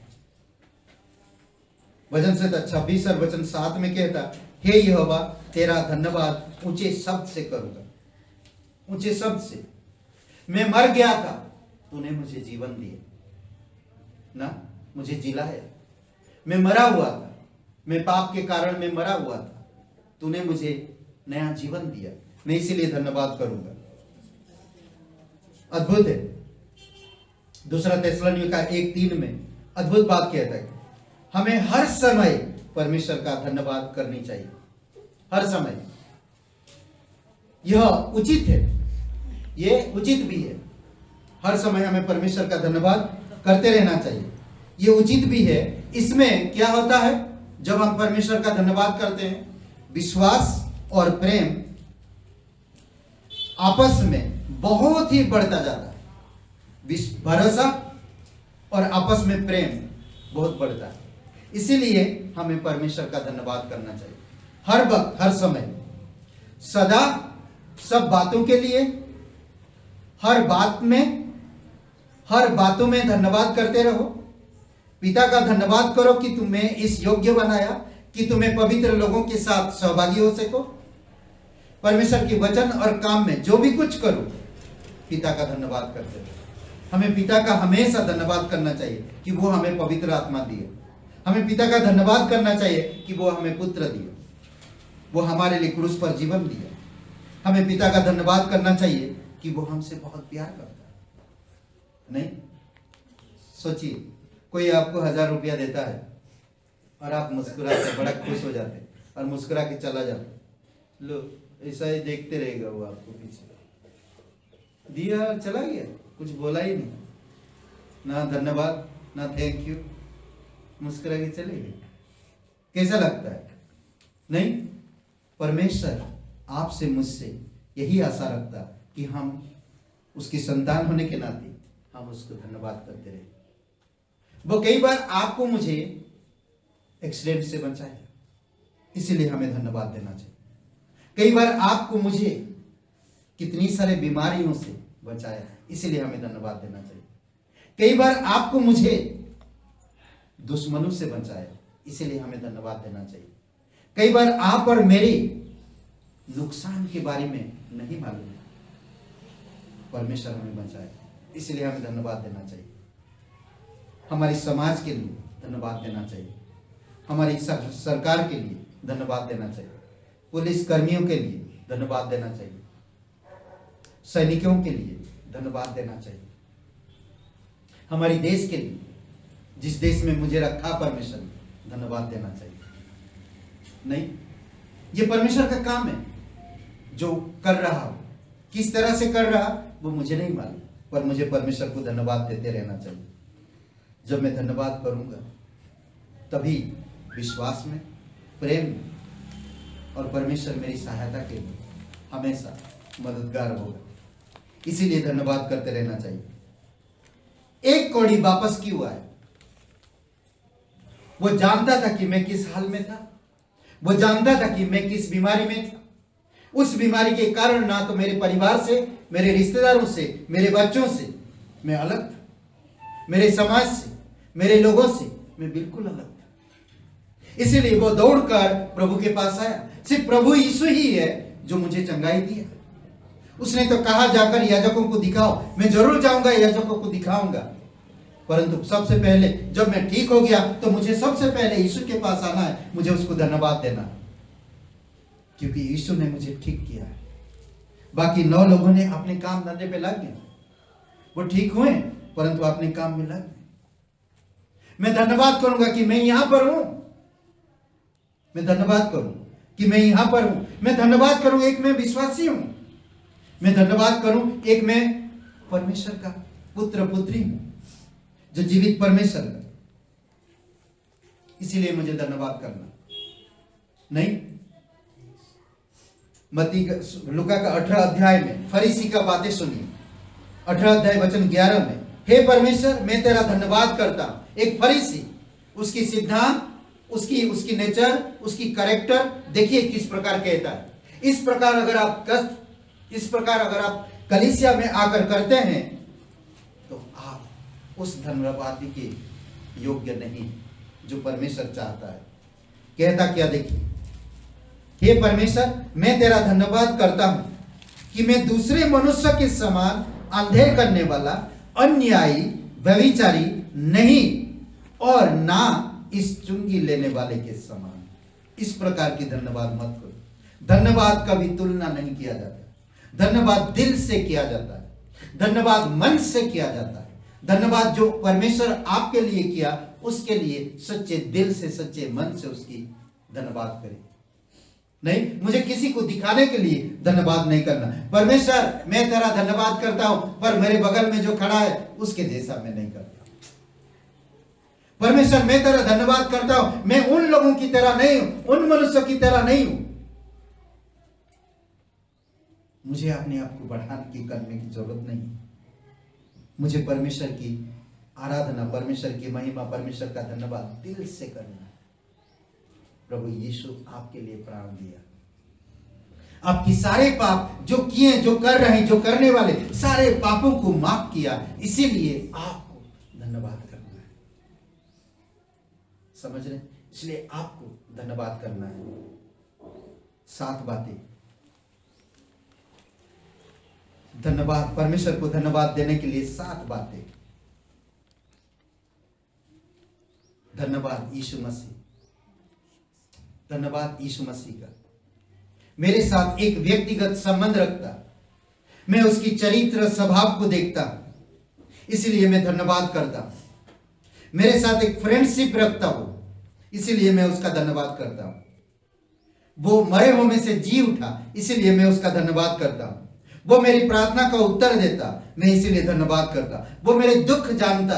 वचन से 26 और वचन 7 में कहता, हे यहोवा तेरा धन्यवाद ऊंचे शब्द से करूंगा। ऊंचे शब्द से। मैं मर गया था, तूने मुझे जीवन दिया ना, मुझे जिलाया। मैं मरा हुआ था, मैं पाप के कारण में मरा हुआ था, तूने मुझे नया जीवन दिया। मैं इसीलिए धन्यवाद करूंगा। अद्भुत है। दूसरा थिस्सलुनीका 1:3 में अद्भुत बात कहता है, हमें हर समय परमेश्वर का धन्यवाद करनी चाहिए। हर समय। यह उचित है, यह उचित भी है। हर समय हमें परमेश्वर का धन्यवाद करते रहना चाहिए। यह उचित भी है। इसमें क्या होता है जब हम परमेश्वर का धन्यवाद करते हैं? विश्वास और प्रेम आपस में बहुत ही बढ़ता जाता है। भरोसा और आपस में प्रेम बहुत बढ़ता है। इसीलिए हमें परमेश्वर का धन्यवाद करना चाहिए हर वक्त, हर समय, सदा, सब बातों के लिए, हर बातों में धन्यवाद करते रहो। पिता का धन्यवाद करो कि तुम्हें इस योग्य बनाया कि तुम्हें पवित्र लोगों के साथ सहभागी हो सको। परमेश्वर के वचन और काम में जो भी कुछ करो, पिता का धन्यवाद करते रहो। हमें पिता का हमेशा धन्यवाद करना चाहिए कि वो हमें पवित्र आत्मा दिए। हमें पिता का धन्यवाद करना चाहिए कि वो हमें पुत्र दिए, वो हमारे लिए क्रूस पर जीवन दिया। हमें पिता का धन्यवाद करना चाहिए कि वो हमसे बहुत प्यार करता है। नहीं सोचिए, कोई आपको 1000 रुपया देता है और आप मुस्कुराते, बड़ा खुश हो जाते और मुस्कुरा के चला जाता। लो, ऐसा ही देखते रहेगा वो आपको, पीछे दिया चला गया, कुछ बोला ही नहीं, ना धन्यवाद ना थैंक यू, मुस्कुरा के चले गए। कैसा लगता है? नहीं, परमेश्वर आपसे मुझसे यही आशा रखता कि हम उसकी संतान होने के नाते हम उसको धन्यवाद करते रहे। वो कई बार आपको मुझे एक्सीडेंट से बचाया, इसीलिए हमें धन्यवाद देना चाहिए। कई बार आपको मुझे कितनी सारे बीमारियों से बचाया, इसीलिए हमें धन्यवाद देना चाहिए। कई बार आपको मुझे दुश्मनों से बचाया, इसीलिए हमें धन्यवाद देना चाहिए। कई बार आप और मेरे नुकसान के बारे में नहीं मालूम, परमेश्वर हमें बचाया, इसलिए हमें धन्यवाद देना चाहिए। हमारी समाज के लिए धन्यवाद देना चाहिए, हमारी सरकार के लिए धन्यवाद देना चाहिए, पुलिस कर्मियों के लिए धन्यवाद देना चाहिए, सैनिकों के लिए धन्यवाद देना चाहिए, हमारी देश के लिए, जिस देश में मुझे रखा परमेश्वर ने, धन्यवाद देना चाहिए। नहीं, ये परमेश्वर का काम है जो कर रहा हो। किस तरह से कर रहा वो मुझे नहीं मालूम, पर मुझे परमेश्वर को धन्यवाद देते रहना चाहिए। जब मैं धन्यवाद करूंगा तभी विश्वास में, प्रेम में और परमेश्वर मेरी सहायता के लिए हमेशा मददगार होगा। इसीलिए धन्यवाद करते रहना चाहिए। एक कौड़ी वापस क्यों आया? वो जानता था कि मैं किस हाल में था, वो जानता था कि मैं किस बीमारी में था। उस बीमारी के कारण ना तो मेरे परिवार से, मेरे रिश्तेदारों से, मेरे बच्चों से मैं अलग था, मेरे समाज से, मेरे लोगों से मैं बिल्कुल अलग था। इसीलिए वो दौड़कर प्रभु के पास आया। सिर्फ प्रभु यीशु ही है जो मुझे चंगाई दिया। उसने तो कहा जाकर याजकों को दिखाओ। मैं जरूर जाऊंगा, याजकों को दिखाऊंगा, परंतु सबसे पहले जब मैं ठीक हो गया तो मुझे सबसे पहले यीशु के पास आना है, मुझे उसको धन्यवाद देना है, क्योंकि यीशु ने मुझे ठीक किया है। बाकी 9 लोगों ने अपने काम धंधे पे लग गए, वो ठीक हुए परंतु अपने काम में लग गए। मैं धन्यवाद करूंगा कि मैं यहां पर हूं, मैं धन्यवाद करूं कि मैं यहां पर हूं, मैं धन्यवाद करूं एक मैं विश्वासी हूं, मैं धन्यवाद करूं एक मैं परमेश्वर का पुत्र पुत्री हूं, जो जीवित परमेश्वर है। इसीलिए मुझे धन्यवाद करना नहीं। मत्ती लूका का 18 अध्याय में फरीसी का बातें सुनिए, 18 अध्याय वचन 11 में, हे परमेश्वर मैं तेरा धन्यवाद करता हूं। एक फरीसी, उसकी सिद्धांत, उसकी नेचर, उसकी कैरेक्टर देखिए किस प्रकार कहता है। इस प्रकार अगर आप कलीसिया में आकर करते हैं तो आप उस धन्यवादी के योग्य नहीं जो परमेश्वर चाहता है। कहता क्या देखिए, हे परमेश्वर मैं तेरा धन्यवाद करता हूं कि मैं दूसरे मनुष्य के समान अंधेर करने वाला, अन्यायी, व्यभिचारी नहीं और ना इस चुंगी लेने वाले के समान। इस प्रकार की धन्यवाद मत करो। धन्यवाद कभी तुलना नहीं किया जाता, धन्यवाद दिल से किया जाता है, धन्यवाद मन से किया जाता है। धन्यवाद जो परमेश्वर आपके लिए किया उसके लिए सच्चे दिल से, सच्चे मन से उसकी धन्यवाद करें। नहीं, मुझे किसी को दिखाने के लिए धन्यवाद नहीं करना। परमेश्वर मैं तेरा धन्यवाद करता हूं, पर मेरे बगल में जो खड़ा है उसके जैसा मैं नहीं करता। परमेश्वर मैं तेरा धन्यवाद करता हूं, मैं उन लोगों की तरह नहीं हूं, उन मनुष्यों की तरह नहीं हूं। मुझे अपने आप को बढ़ाने की करने की जरूरत नहीं। मुझे परमेश्वर की आराधना, परमेश्वर की महिमा, परमेश्वर का धन्यवाद दिल से करना है। प्रभु यीशु आपके लिए प्राण दिया, आपकी सारे पाप जो किए, जो कर रहे हैं, जो करने वाले सारे पापों को माफ किया, इसीलिए आपको धन्यवाद करना है। समझ रहे? इसलिए आपको धन्यवाद करना है। 7 बातें धन्यवाद, परमेश्वर को धन्यवाद देने के लिए 7 बातें। धन्यवाद यीशु मसीह, धन्यवाद यीशु मसीह का मेरे साथ एक व्यक्तिगत संबंध रखता, मैं उसकी चरित्र स्वभाव को देखता, इसलिए मैं धन्यवाद करता। मेरे साथ एक फ्रेंडशिप रखता हो, इसीलिए मैं उसका धन्यवाद करता हूं। वो मरे हुए में से जी उठा, इसीलिए मैं उसका धन्यवाद करता हूं। वो मेरी प्रार्थना का उत्तर देता, मैं इसीलिए धन्यवाद करता। वो मेरे दुख जानता,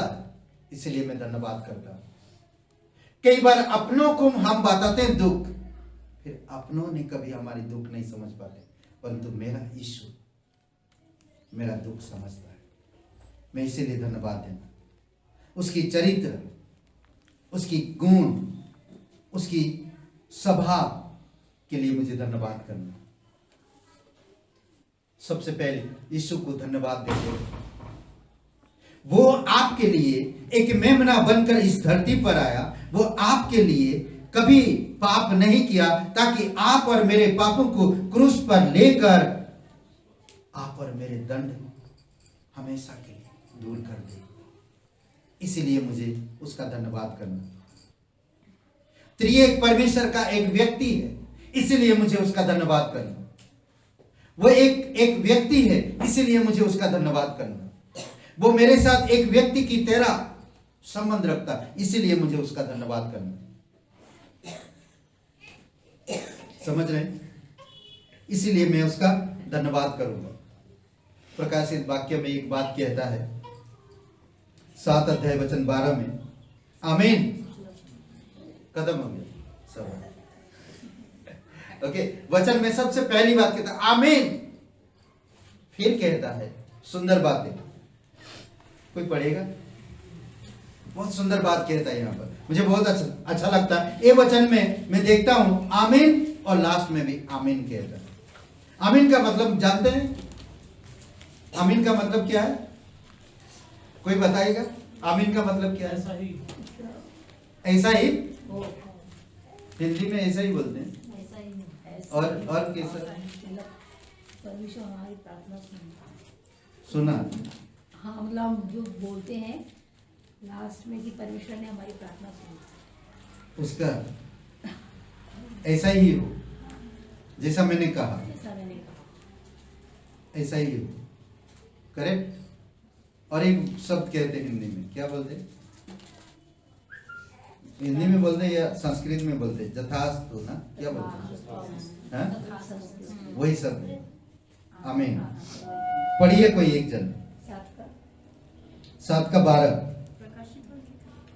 इसीलिए मैं धन्यवाद करता। कई बार अपनों को हम बताते हैं दुख, फिर अपनों ने कभी हमारी दुख नहीं समझ पाते, परंतु मेरा यीशु मेरा दुख समझता है। मैं इसीलिए धन्यवाद देना। उसकी चरित्र, उसकी गुण, उसकी स्वभाव के लिए मुझे धन्यवाद करना। सबसे पहले यीशु को धन्यवाद देते। वो आपके लिए एक मेमना बनकर इस धरती पर आया। वो आपके लिए कभी पाप नहीं किया, ताकि आप और मेरे पापों को क्रूस पर लेकर आप और मेरे दंड हमेशा के लिए दूर कर दे। इसीलिए मुझे उसका धन्यवाद करना। त्रिएक परमेश्वर का एक व्यक्ति है, इसीलिए मुझे उसका धन्यवाद करना। वो एक व्यक्ति है, इसीलिए मुझे उसका धन्यवाद करना। वो मेरे साथ एक व्यक्ति की तरह संबंध रखता, इसीलिए मुझे उसका धन्यवाद करना। समझ रहे हैं? इसीलिए मैं उसका धन्यवाद करूंगा। प्रकाशित वाक्य में एक बात कहता है, 7 अध्याय वचन 12 में, आमीन। खत्म हो गया सब। ओके, वचन में सबसे पहली बात कहता है आमीन, फिर कहता है सुंदर बातें। कोई पढ़ेगा? बहुत सुंदर बात कहता है यहाँ पर, मुझे बहुत अच्छा लगता है। ये वचन में मैं देखता हूं आमीन, और लास्ट में भी आमीन कहता है। आमीन का मतलब जानते हैं? आमीन का मतलब क्या है? कोई बताएगा? आमीन का मतलब क्या है? ऐसा ही हिंदी में ऐसा ही बोलते हैं। और कैसा? परमेश्वर हमारी प्रार्थना सुना। हाँ, मतलब हम जो बोलते हैं लास्ट में कि परमेश्वर ने हमारी प्रार्थना सुनी। उसका ऐसा ही हो, जैसा मैंने कहा ऐसा मैंने कहा। ऐसा ही हो, करेक्ट। और एक शब्द कहते हैं हिंदी में, क्या बोलते हैं? हिंदी में बोलते हैं या संस्कृत में बोलते हैं? जथास्तु ना, क्या बोलते हैं? हाँ? वही शब्द है, आमीन। पढ़िए कोई एक जन, 7:12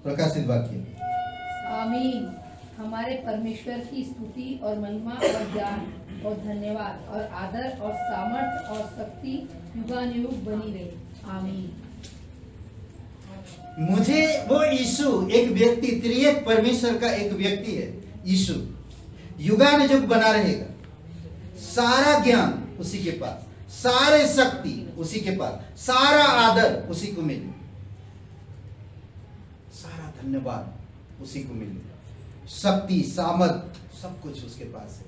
प्रकाशित वाक्य। आमीन। हमारे परमेश्वर की स्तुति और महिमा और ज्ञान और धन्यवाद और आदर और सामर्थ और शक्ति युगानुयुग बनी रहे, आमीन। मुझे वो यीशु, एक व्यक्ति, त्रिएक परमेश्वर का एक व्यक्ति है यीशु, युगानुयुग बना रहेगा। सारा ज्ञान उसी के पास, सारे शक्ति उसी के पास, सारा आदर उसी को मिले, सारा धन्यवाद उसी को मिले, शक्ति सामर्थ सब कुछ उसके पास है।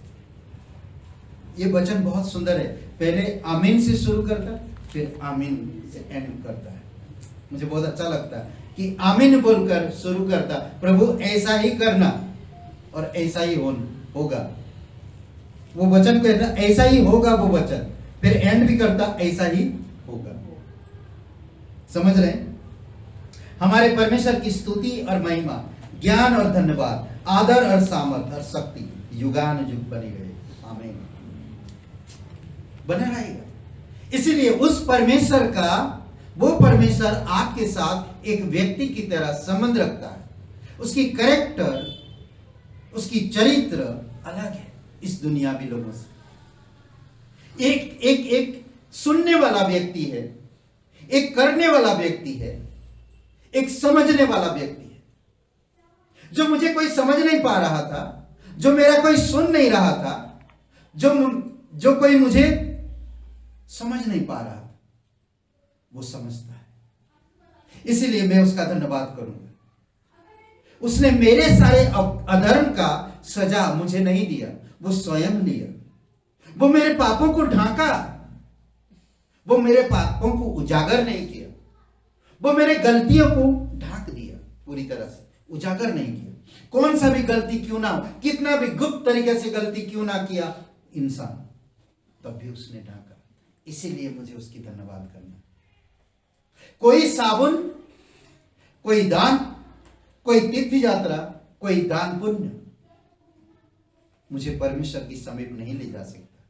ये वचन बहुत सुंदर है। पहले आमीन से शुरू करता, फिर आमीन से एंड करता है। मुझे बहुत अच्छा लगता है कि आमीन बोलकर शुरू करता, प्रभु ऐसा ही करना और ऐसा ही होगा। वो वचन कहता ऐसा ही होगा वो वचन, फिर एंड भी करता ऐसा ही होगा। समझ रहे हैं? हमारे परमेश्वर की स्तुति और महिमा, ज्ञान और धन्यवाद, आदर और सामर्थ और शक्ति युगानुयुग बनी रहे, आमीन। बना रहेगा। इसीलिए उस परमेश्वर का, वो परमेश्वर आपके साथ एक व्यक्ति की तरह संबंध रखता है। उसकी कैरेक्टर, उसकी चरित्र अलग है इस दुनियावी लोगों से। एक सुनने वाला व्यक्ति है, एक करने वाला व्यक्ति है, एक समझने वाला व्यक्ति है। जो मुझे कोई समझ नहीं पा रहा था, जो मेरा कोई सुन नहीं रहा था, जो कोई मुझे समझ नहीं पा रहा था, वो समझता है। इसीलिए मैं उसका धन्यवाद करूंगा। उसने मेरे सारे अधर्म का सजा मुझे नहीं दिया, वो स्वयं लिया। वो मेरे पापों को ढांका, वो मेरे पापों को उजागर नहीं किया, वो मेरे गलतियों को ढांक दिया, पूरी तरह से उजागर नहीं किया। कौन सा भी गलती क्यों ना हो, कितना भी गुप्त तरीके से गलती क्यों ना किया इंसान, तब भी उसने ढांका। इसीलिए मुझे उसकी धन्यवाद करना। कोई साबुन, कोई दान, कोई तीर्थ यात्रा, कोई दान पुण्य मुझे परमेश्वर की समीप नहीं ले जा सकता,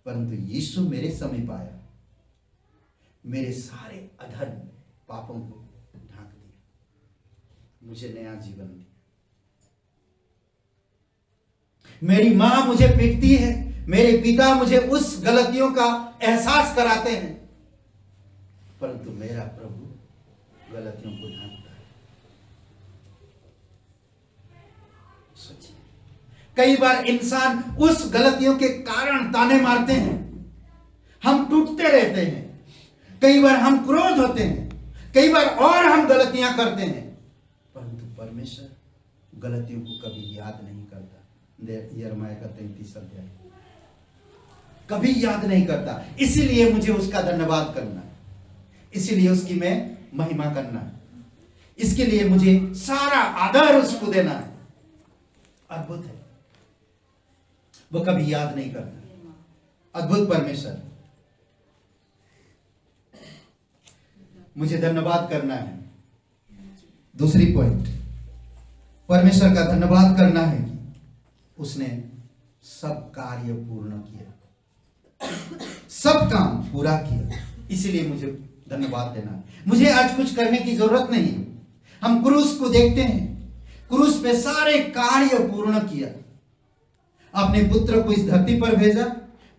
परंतु यीशु मेरे समीप आया, मेरे सारे अधर्म पापों को ढांक दिया, मुझे नया जीवन दिया। मेरी मां मुझे पीटती है, मेरे पिता मुझे उस गलतियों का एहसास कराते हैं, परंतु मेरा प्रभु गलतियों को ढांकता है। सोचिए, कई बार इंसान उस गलतियों के कारण ताने मारते हैं, हम टूटते रहते हैं, कई बार हम क्रोध होते हैं, कई बार और हम गलतियां करते हैं, परंतु परमेश्वर गलतियों को कभी याद नहीं करता। यिर्मयाह का 33 अध्याय, कभी याद नहीं करता। इसीलिए मुझे उसका धन्यवाद करना है, इसीलिए उसकी मैं महिमा करना है, इसके लिए मुझे सारा आदर उसको देना है। अद्भुत है, वो कभी याद नहीं करता। अद्भुत परमेश्वर, मुझे धन्यवाद करना है। दूसरी पॉइंट, परमेश्वर का धन्यवाद करना है कि उसने सब कार्य पूर्ण किया, सब काम पूरा किया, इसीलिए मुझे धन्यवाद देना है। मुझे आज कुछ करने की जरूरत नहीं है। हम क्रूस को देखते हैं, क्रूस पे सारे कार्य पूर्ण किया। अपने पुत्र को इस धरती पर भेजा,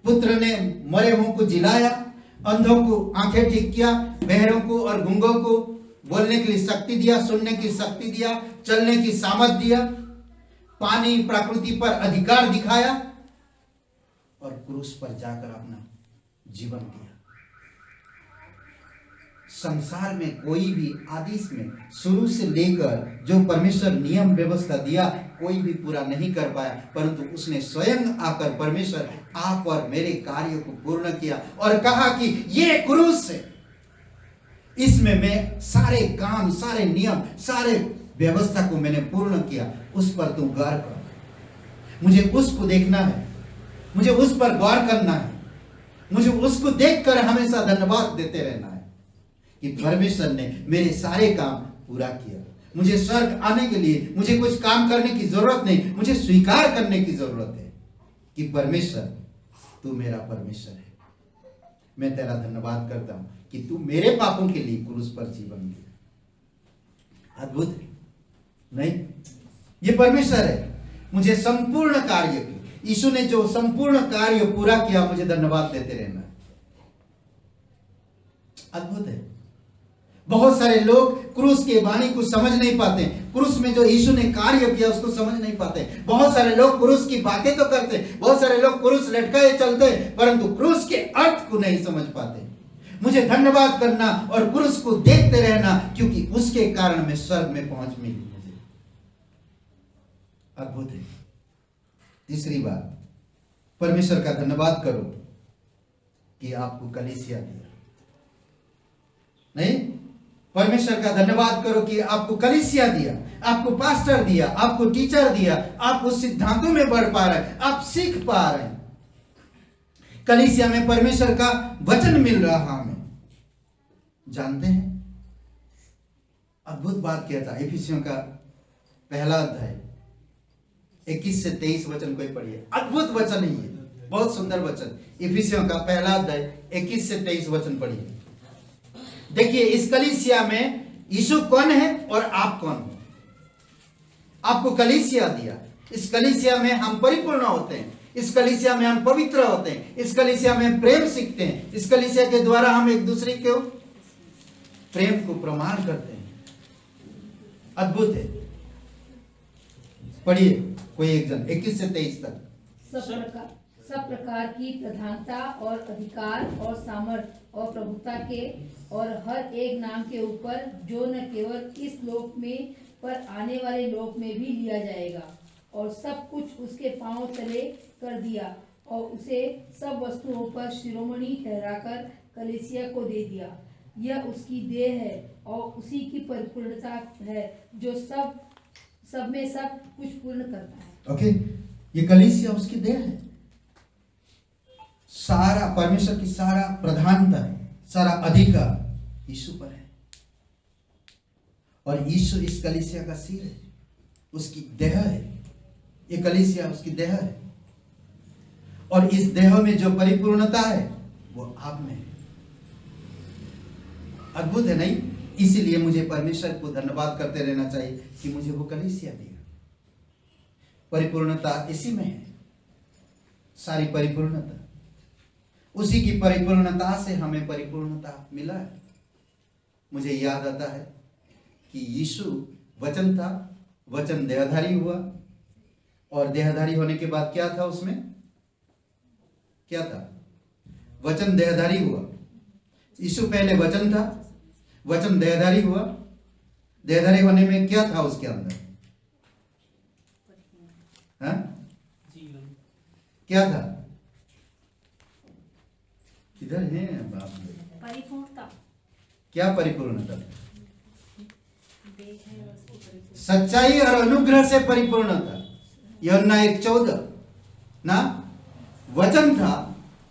पुत्र ने मरे हुओं को जिलाया, अंधों को आंखें ठीक किया, बहरों को और गूंगों को बोलने के लिए शक्ति दिया, सुनने की शक्ति दिया, चलने की सामर्थ दिया, पानी प्रकृति पर अधिकार दिखाया और क्रूस पर जाकर अपना जीवन दिया। संसार में कोई भी आदेश में शुरू से लेकर जो परमेश्वर नियम व्यवस्था दिया, कोई भी पूरा नहीं कर पाया, परंतु उसने स्वयं आकर परमेश्वर आप और मेरे कार्यों को पूर्ण किया और कहा कि ये क्रूस है, इसमें मैं सारे काम, सारे नियम, सारे व्यवस्था को मैंने पूर्ण किया, उस पर तू गौर कर। मुझे उसको देखना है, मुझे उस पर गौर करना है, मुझे उसको देखकर हमेशा धन्यवाद देते रहना है कि परमेश्वर ने मेरे सारे काम पूरा किया। मुझे स्वर्ग आने के लिए मुझे कुछ काम करने की जरूरत नहीं, मुझे स्वीकार करने की जरूरत है कि परमेश्वर तू मेरा परमेश्वर है। मैं तेरा धन्यवाद करता हूं कि तू मेरे पापों के लिए क्रूस पर जीवन दिया। अद्भुत है नहीं? ये परमेश्वर है। मुझे संपूर्ण कार्य की, यीशु ने जो संपूर्ण कार्य पूरा किया, मुझे धन्यवाद देते रहना है। अद्भुत है। बहुत सारे लोग क्रूस के वाणी को समझ नहीं पाते, क्रूस में जो यीशु ने कार्य किया उसको समझ नहीं पाते। बहुत सारे लोग क्रूस की बातें तो करते, बहुत सारे लोग क्रूस लटकाए चलते, परंतु क्रूस के अर्थ को नहीं समझ पाते। मुझे धन्यवाद करना और क्रूस को देखते रहना, क्योंकि उसके कारण मैं स्वर्ग में पहुंच मिली मुझे। अद्भुत है। तीसरी बात, परमेश्वर का धन्यवाद करो कि आपको कलीसिया दिया। नहीं, परमेश्वर का धन्यवाद करो कि आपको कलीसिया दिया, आपको पास्टर दिया, आपको टीचर दिया, आप उस सिद्धांतों में बढ़ पा रहे हैं, आप सीख पा रहे हैं। कलीसिया में परमेश्वर का वचन मिल रहा हमें। जानते हैं, अद्भुत बात किया था। इफिसियों का पहला अध्याय 21 से 23 वचन कोई पढ़िए। अद्भुत वचन है ये, बहुत सुंदर वचन। इफिसियों का पहला अध्याय 21 से 23 वचन पढ़िए। देखिए, इस कलीसिया में यीशु कौन है और आप कौन हो। आपको कलीसिया दिया, इस कलीसिया में हम परिपूर्ण होते हैं, इस कलीसिया में हम पवित्र होते हैं, इस कलीसिया में प्रेम सीखते हैं, इस कलीसिया के द्वारा हम एक दूसरे को प्रेम को प्रमाण करते हैं। अद्भुत है। पढ़िए कोई एक जन 21 से 23 तक। सब प्रकार की प्रधानता और अधिकार और सामर्थ और प्रभुता के और हर एक नाम के ऊपर, जो न केवल इस लोक में पर आने वाले लोक में भी लिया जाएगा, और सब कुछ उसके पांव तले कर दिया, और उसे सब वस्तुओं पर शिरोमणि ठहराकर कलीसिया को दे दिया। यह उसकी देह है और उसी की परिपूर्णता है, जो सब में सब कुछ पूर्ण करता है। ओके, ये कलीसिया उसकी देह है। सारा परमेश्वर की सारा प्रधानता है, सारा अधिकार यीशु पर है, और यीशु इस कलीसिया का सिर है, उसकी देह है। ये कलीसिया उसकी देह है, और इस देह में जो परिपूर्णता है वो आप में है। अद्भुत है नहीं? इसीलिए मुझे परमेश्वर को धन्यवाद करते रहना चाहिए कि मुझे वो कलीसिया दिया। परिपूर्णता इसी में है, सारी परिपूर्णता उसी की परिपूर्णता से हमें परिपूर्णता मिला है। मुझे याद आता है कि यीशु वचन था, वचन देहधारी हुआ, और देहधारी होने के बाद क्या था उसमें? क्या था? वचन देहधारी हुआ। यीशु पहले वचन था, वचन देहधारी हुआ। देहधारी होने में क्या था उसके अंदर? हाँ? क्या था? किधर है बाप? परिपूर्णता। क्या परिपूर्णता? सच्चाई और अनुग्रह से परिपूर्ण था। यूहन्ना 1:14 ना, वचन था,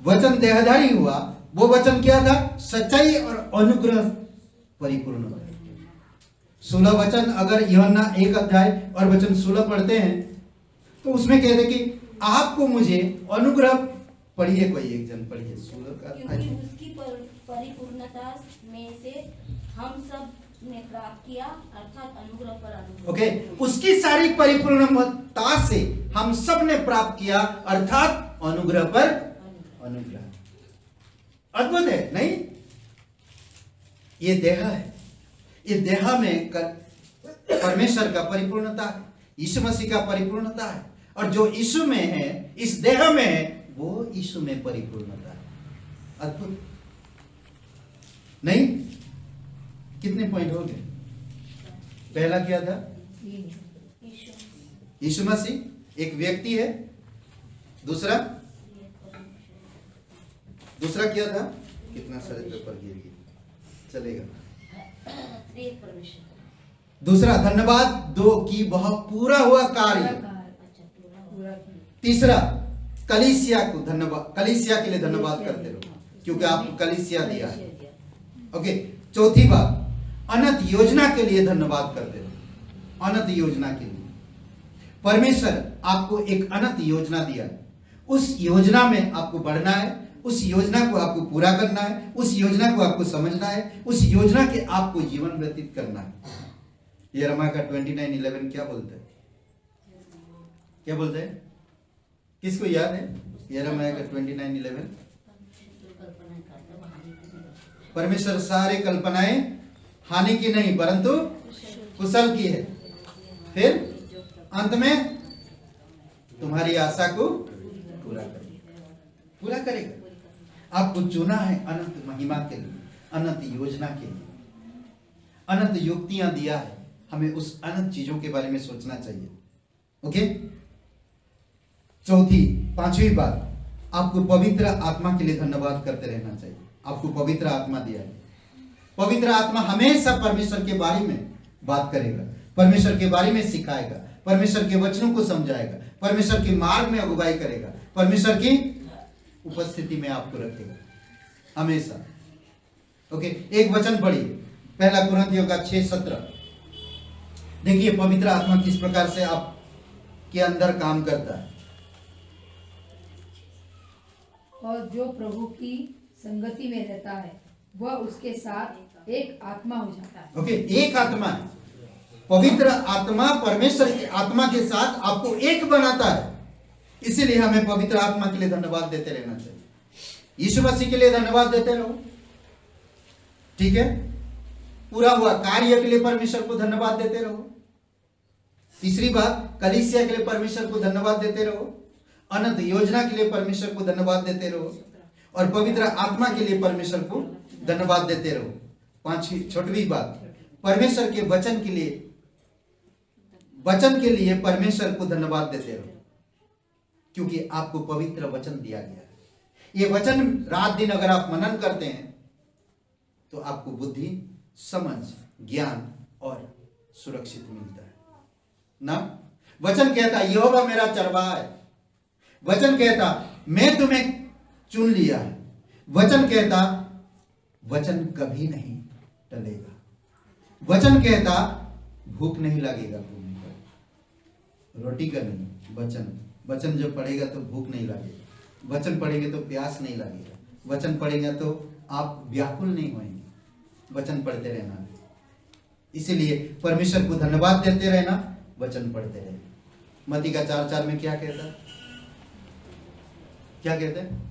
वचन देहधारी हुआ। वो वचन क्या था? सच्चाई और अनुग्रह परिपूर्ण था। 16 वचन अगर यूहन्ना 1 अध्याय और वचन 16 पढ़ते हैं तो उसमें कहते कि आपको मुझे अनुग्रह, पढ़िए कोई एक जन पढ़िए 16 का। क्योंकि उसकी परिपूर्णता में से हम सब ने प्राप्त किया, अर्थात अनुग्रह पर अनुग्रह। ओके, उसकी सारी परिपूर्णता से हम सब ने प्राप्त किया, अर्थात अनुग्रह पर अनुग्रह। अद्भुत है नहीं? ये देह है, ये देह में परमेश्वर का परिपूर्णता है, यीशु मसीह का परिपूर्णता है, और जो यीशु में है, इस देह में है, वो यीशु में परिपूर्णता है। अद्भुत नहीं? कितने पॉइंट हो गए? पहला क्या था? यीशु मसीह एक व्यक्ति है। दूसरा क्या था? कितना सारे पेपर गिर गए, चलेगा। श्रेय परमेश्वर का। दूसरा धन्यवाद दो कि वह पूरा हुआ कार्य। अच्छा, पूरा किया। तीसरा कलीसिया को धन्यवाद, कलीसिया के लिए धन्यवाद करते रहो क्योंकि आपको कलीसिया दिया है। ओके, चौथी बात अनंत योजना के लिए धन्यवाद करते रहो। अनंत योजना के लिए परमेश्वर आपको एक अनंत योजना दिया है। उस योजना में आपको बढ़ना है, उस योजना को आपको पूरा करना है, उस योजना को आपको समझना है, उस योजना के आपको जीवन व्यतीत करना है। यिर्मयाह का 29:11 क्या बोलते हैं? क्या बोलते हैं? किसको याद है? यिर्मयाह का 29:11 परमेश्वर सारे कल्पनाएं हानि की नहीं परंतु कुशल की है, फिर अंत में तुम्हारी आशा को पूरा करेगा। आपको चुना है अनंत महिमा के लिए, अनंत योजना के लिए, अनंत युक्तियां दिया है। हमें उस अनंत चीजों के बारे में सोचना चाहिए। ओके, पांचवी बात आपको पवित्र आत्मा के लिए धन्यवाद करते रहना चाहिए। आपको पवित्र आत्मा दिया है। पवित्र आत्मा हमेशा परमेश्वर के बारे में बात करेगा, परमेश्वर के बारे में सिखाएगा, परमेश्वर के वचनों को समझाएगा, परमेश्वर के मार्ग में अगुवाई करेगा, परमेश्वर की उपस्थिति में आपको रखेगा हमेशा। ओके, एक वचन पढ़िए, पहला कुरिन्थियों का 6:17। देखिए पवित्र आत्मा किस प्रकार से आपके अंदर काम करता है। और जो प्रभु की संगति में रहता है वह उसके साथ एक आत्मा हो जाता है। ओके, एक आत्मा है। पवित्र आत्मा परमेश्वर की आत्मा के साथ आपको एक बनाता है। इसीलिए हमें पवित्र आत्मा के लिए धन्यवाद देते रहना चाहिए। यीशु मसीह के लिए धन्यवाद देते रहो, ठीक है। पूरा हुआ कार्य के लिए परमेश्वर को धन्यवाद देते रहो। तीसरी बात, कलीसिया के लिए परमेश्वर को धन्यवाद देते रहो। अनंत योजना के लिए परमेश्वर को धन्यवाद देते रहो और पवित्र आत्मा के लिए परमेश्वर को धन्यवाद देते रहो। छठवीं बात, परमेश्वर के वचन के लिए परमेश्वर को धन्यवाद देते रहो क्योंकि आपको पवित्र वचन दिया गया है। ये वचन रात दिन अगर आप मनन करते हैं तो आपको बुद्धि, समझ, ज्ञान और सुरक्षित मिलता है ना। वचन कहता यहोवा मेरा चरवाहा है। वचन कहता मैं तुम्हें चुन लिया है। वचन कहता वचन कभी नहीं टलेगा। वचन कहता भूख नहीं लगेगा तुम्हें पर, रोटी का नहीं, वचन जब पढ़ेगा तो भूख नहीं लगेगा। वचन पढ़ेंगे तो प्यास नहीं लगेगा। वचन पढ़ेगा तो आप व्याकुल नहीं होंगे। वचन पढ़ते रहना, इसीलिए परमेश्वर को धन्यवाद देते रहना, वचन पढ़ते रहना। मत्ती का 4:4 में क्या कहता है?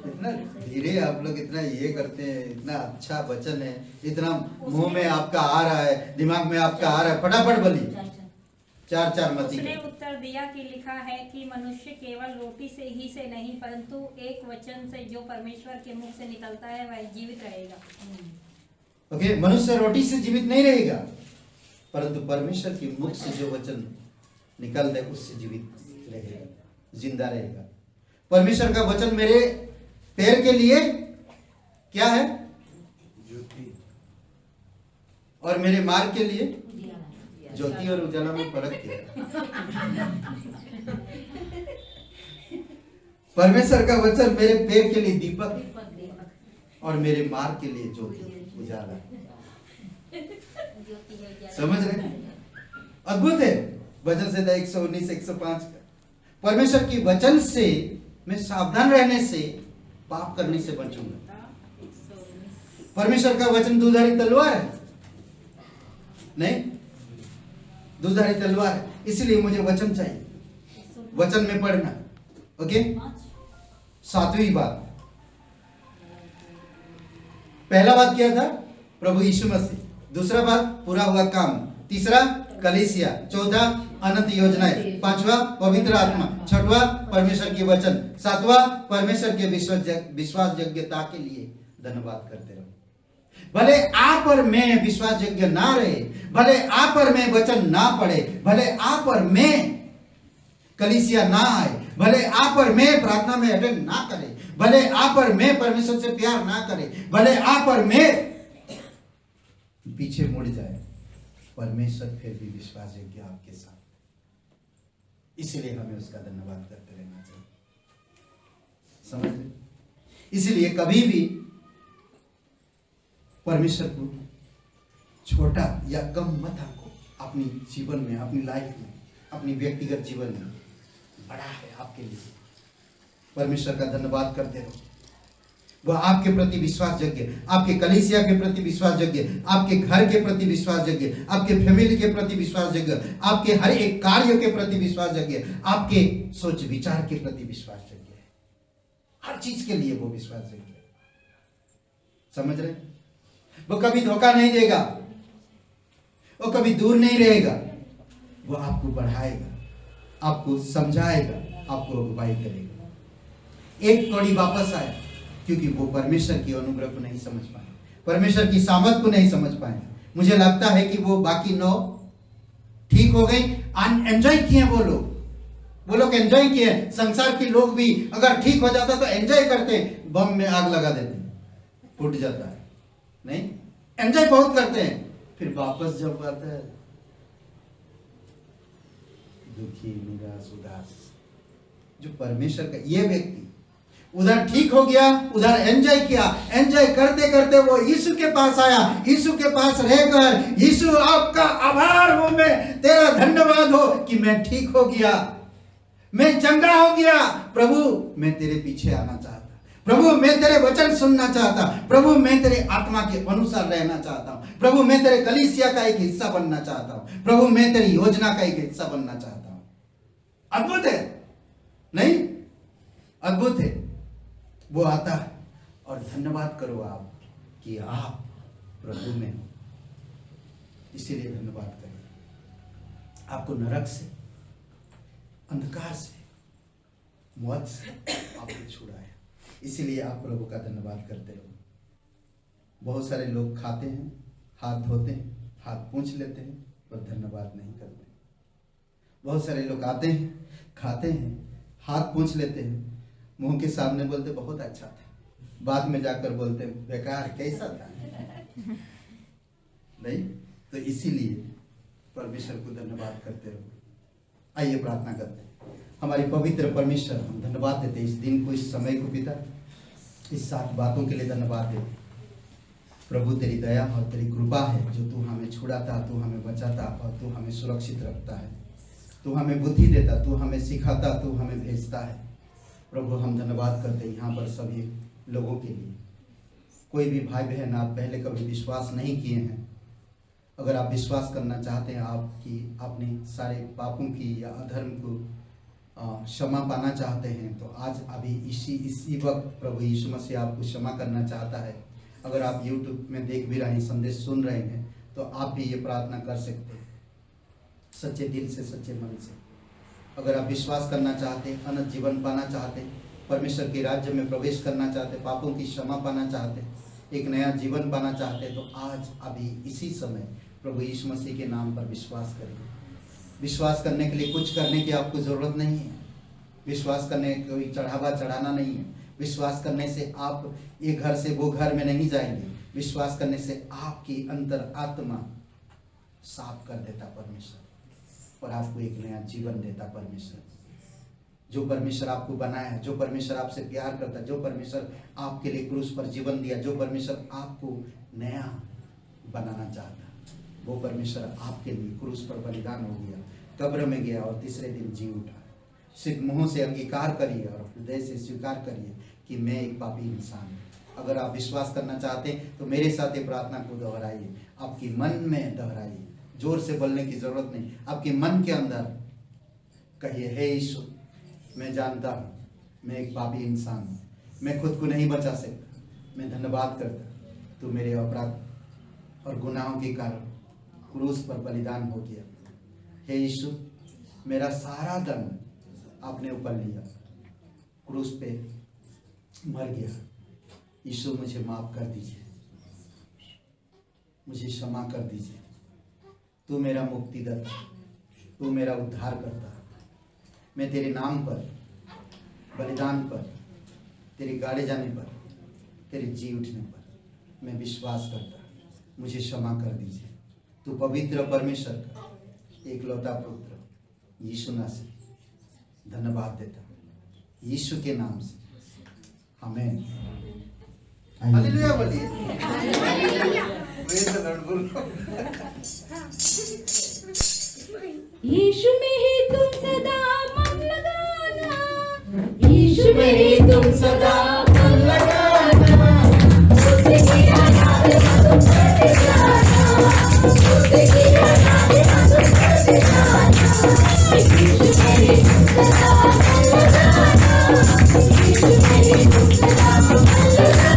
इतना धीरे आप लोग इतना ये करते हैं, इतना अच्छा वचन है, इतना मुंह में आपका आ रहा है, दिमाग में आपका आ रहा है, फटाफट बोलिए। 4:4 मत्ती। उसने उत्तर दिया कि लिखा है कि मनुष्य केवल रोटी से नहीं परंतु एक वचन से जो परमेश्वर के मुख से निकलता है वह जीवित रहेगा। ओके, मनुष्य रोटी से जीवित नहीं रहेगा परंतु परमेश्वर के मुख से जो वचन निकलता है उससे जीवित रहेगा, जिंदा रहेगा। परमेश्वर का वचन मेरे पैर के लिए क्या है? ज्योति, और मेरे मार्ग के लिए ज्योति और उजाला में फर्क क्या है? परमेश्वर का वचन मेरे पैर के लिए दीपक और मेरे मार्ग के लिए ज्योति, उजाला। समझ रहे? अद्भुत है। वचन से 119 105 का परमेश्वर की वचन से मैं सावधान रहने से पाप करने से बचूंगा। परमेश्वर का वचन दुधारी तलवार है, नहीं दुधारी तलवार है, इसलिए मुझे वचन चाहिए, वचन में पढ़ना। ओके, 7वीं बात, पहला बात क्या था? प्रभु यीशु मसीह। दूसरा बात पूरा हुआ काम। तीसरा कलीसिया। चौथा अनंत योजनाएं। पांचवा पवित्र आत्मा। छठवा परमेश्वर के वचन। सातवां परमेश्वर के विश्वास योग्यता के लिए धन्यवाद करते रहो। भले आप और मैं विश्वास योग्य ना रहे, भले आप और मैं वचन ना पढ़े, भले आप और मैं कलीसिया ना आए, भले आप और मैं प्रार्थना में अटेंड ना करे, भले आप और मैं परमेश्वर से प्यार ना करे, भले आप और मैं पीछे मुड़ जाए, परमेश्वर फिर भी विश्वासयोग्य आपके साथ, इसलिए हमें उसका धन्यवाद करते रहना चाहिए। समझ रहे? इसलिए कभी भी परमेश्वर को छोटा या कम मत आंको। अपनी जीवन में, अपनी लाइफ में, अपनी व्यक्तिगत जीवन में बड़ा है आपके लिए। परमेश्वर का धन्यवाद करते रहो। वह आपके प्रति विश्वासयोग्य, आपके कलीसिया के प्रति विश्वासयोग्य, आपके घर के प्रति विश्वासयोग्य, आपके फैमिली के प्रति विश्वासयोग्य, आपके हर एक कार्य के प्रति विश्वासयोग्य, आपके सोच विचार के प्रति विश्वासयोग्य है। हर चीज के लिए वो विश्वासयोग्य है। समझ रहे? वो कभी धोखा नहीं देगा, वो कभी दूर नहीं रहेगा। वो आपको बढ़ाएगा, आपको समझाएगा, आपको अगुवाई करेगा। एक कड़ी वापस आया क्योंकि वो परमेश्वर की अनुग्रह को नहीं समझ पाए, परमेश्वर की सामर्थ को नहीं समझ पाए। मुझे लगता है कि वो बाकी 9 ठीक हो गई, एंजॉय किए वो लोग एंजॉय किए। संसार के लोग भी अगर ठीक हो जाता तो एंजॉय करते, बम में आग लगा देते, फूट जाता है। नहीं, एंजॉय बहुत करते हैं, फिर वापस जब आता है दुखी, निराश, उदास। जो परमेश्वर का ये व्यक्ति उधर ठीक हो गया, उधर एंजॉय किया, एंजॉय करते करते वो यीशु के पास आया, यीशु के पास रहकर, यीशु आपका आभार हो, मैं तेरा धन्यवाद हो कि मैं ठीक हो गया, मैं चंगा हो गया। प्रभु मैं तेरे पीछे आना चाहता, प्रभु मैं तेरे वचन सुनना चाहता, प्रभु मैं तेरे आत्मा के अनुसार रहना चाहता हूं, प्रभु मैं तेरे कलीसिया का एक हिस्सा बनना चाहता हूं, प्रभु मैं तेरी योजना का एक हिस्सा बनना चाहता हूं। अद्भुत है नहीं? अद्भुत है। वो आता है और धन्यवाद करो आप कि आप प्रभु में हो, इसीलिए धन्यवाद करिए। आपको नरक से, अंधकार से, मौत से आपको छुड़ाया, इसीलिए आप प्रभु का धन्यवाद करते रहो। बहुत सारे लोग खाते हैं, हाथ धोते हैं, हाथ पूंछ लेते हैं, पर धन्यवाद नहीं करते। बहुत सारे लोग आते हैं, खाते हैं, हाथ पूंछ लेते हैं, मुंह के सामने बोलते बहुत अच्छा था, बाद में जाकर बोलते हैं बेकार, कैसा था। नहीं तो इसीलिए परमेश्वर को धन्यवाद करते रहो। आइए प्रार्थना करते हैं। हमारी पवित्र परमेश्वर, हम धन्यवाद देते हैं इस दिन को, इस समय को पिता, इस 7 बातों के लिए धन्यवाद देते। प्रभु तेरी दया और तेरी कृपा है जो तू हमें छुड़ाता, तू हमें बचाता और तू हमें सुरक्षित रखता है, तू हमें बुद्धि देता, तू हमें सिखाता, तू हमें भेजता है। प्रभु हम धन्यवाद करते हैं यहाँ पर सभी लोगों के लिए। कोई भी भाई बहन आप पहले कभी विश्वास नहीं किए हैं, अगर आप विश्वास करना चाहते हैं, आपकी अपने सारे पापों की या अधर्म को क्षमा पाना चाहते हैं, तो आज अभी इसी वक्त प्रभु यीशु मसीह आपको क्षमा करना चाहता है। अगर आप YouTube में देख भी रहे हैं, संदेश सुन रहे हैं, तो आप भी ये प्रार्थना कर सकते हैं सच्चे दिल से, सच्चे मन से। अगर आप विश्वास करना चाहते हैं, अनंत जीवन पाना चाहते हैं, परमेश्वर के राज्य में प्रवेश करना चाहते, पापों की क्षमा पाना चाहते, एक नया जीवन पाना चाहते, तो आज अभी इसी समय प्रभु यीशु मसीह के नाम पर विश्वास करें। विश्वास करने के लिए कुछ करने की आपको जरूरत नहीं है। विश्वास करने के कोई चढ़ावा चढ़ाना नहीं है। विश्वास करने से आप ये घर से वो घर में नहीं जाएंगे। विश्वास करने से आपकी अंतर आत्मा साफ कर देता परमेश्वर, और आपको एक नया जीवन देता परमेश्वर। जो परमेश्वर आपको बनाया, जो परमेश्वर आपसे प्यार करता, जो परमेश्वर आपके लिए क्रूस पर जीवन दिया, जो परमेश्वर आपको नया बनाना चाहता, वो परमेश्वर आपके लिए क्रूस पर बलिदान हो गया, कब्र में गया और तीसरे दिन जी उठा। सिर्फ मुंह से अंगीकार करिए और हृदय से स्वीकार करिए कि मैं एक पापी इंसान हूँ। अगर आप विश्वास करना चाहते हैं तो मेरे साथ ये प्रार्थना को दोहराइए, आपकी मन में दोहराइए, जोर से बोलने की जरूरत नहीं, आपके मन के अंदर कहिए, हे यीशु, मैं जानता हूँ मैं एक पापी इंसान हूँ, मैं खुद को नहीं बचा सकता, मैं धन्यवाद करता तू मेरे अपराध और गुनाहों के कारण क्रूस पर बलिदान हो गया। हे यीशु, मेरा सारा दंड आपने ऊपर लिया, क्रूस पे मर गया। यीशु मुझे माफ कर दीजिए, मुझे क्षमा कर दीजिए। तू मेरा मुक्तिदाता, तू मेरा उद्धार करता। मैं तेरे नाम पर, बलिदान पर, तेरे गाड़े जाने पर, तेरे जी उठने पर मैं विश्वास करता, मुझे क्षमा कर दीजिए। तू पवित्र परमेश्वर का एकलौता पुत्र यीशु मसीह धन्यवाद देता यीशु के नाम से, आमीन। हालेलुया बोलिए। प्रेज़ द लॉर्ड बोलो। यीशु में ही तुम सदा मन लगाना, यीशु में ही तुम सदा मन लगाना, उसकी आराधना तुम करते जाना, उसकी आराधना तुम करते जाना। यीशु में ही तुम सदा मन लगाना, यीशु में ही तुम सदा मन लगाना,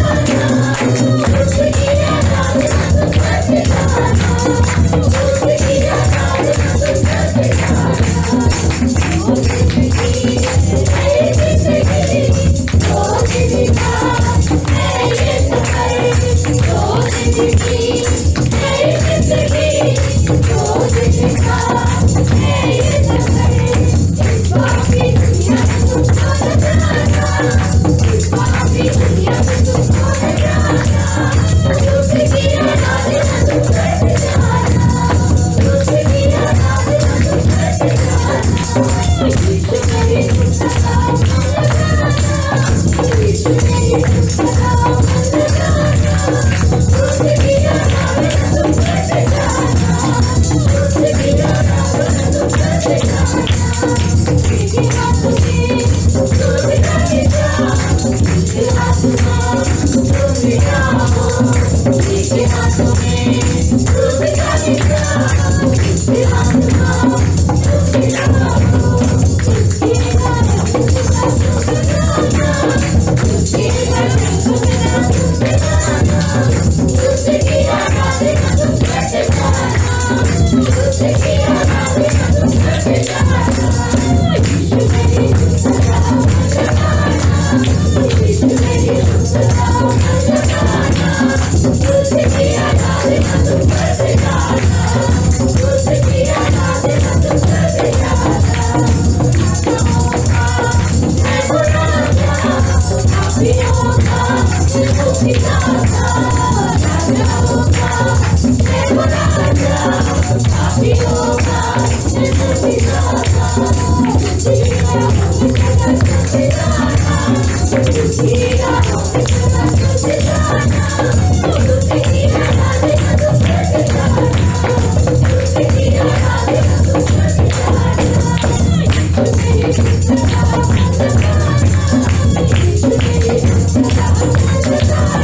उसकी आराधना तुम करते जाना, उसकी आराधना तुम करते जाना। ओ जिंदगी है जिंदगी, ओ जिंदगी है ये सफर, ओ जिंदगी है जिंदगी, ओ जिंदगी है ये सफर। इस पापी दुनिया में तुमको न जाना, इस पापी दुनिया में तुमको न जाना, उसकी आराधना तुम करते जाना, उसकी आराधना तुम करते जाना। यीशु में ही तुम सदा मन लगाना, यीशु में ही तुम सदा मन लगाना, उसकी आराधना तुम करते जाना, उसकी आराधना तुम करते जाना। उसके हाथों में तुम जाके जाओ, उसके हाथों में तुम जाओ, उसके हाथों में तुम जाके जाओ, उसके हाथों में तुम जाओ, उसके आराधना तुम जाना, उसके आराधना तुम जाना, उसकी आराधना तुम करते जाना, उसकी आराधना तुम करते जाना। यीशु में ही तुम सदा मन लगाना, यीशु में ही तुम सदा मन लगाना, उसकी आराधना तुम करते जाना, उसकी आराधना तुम करते जाना। राजाओं का है वो राजा, पापियों का है वो पिता, राजाओं का है वो राजा, पापियों का है वो पिता। उसकी राहों में सदा चलते जाना, उसकी राहों में सदा चलते जाना, उसकी आराधना तुम करते जाना, उसकी आराधना तुम करते जाना। यीशु में ही तुम सदा मन लगाना, यीशु में ही तुम सदा मन लगाना,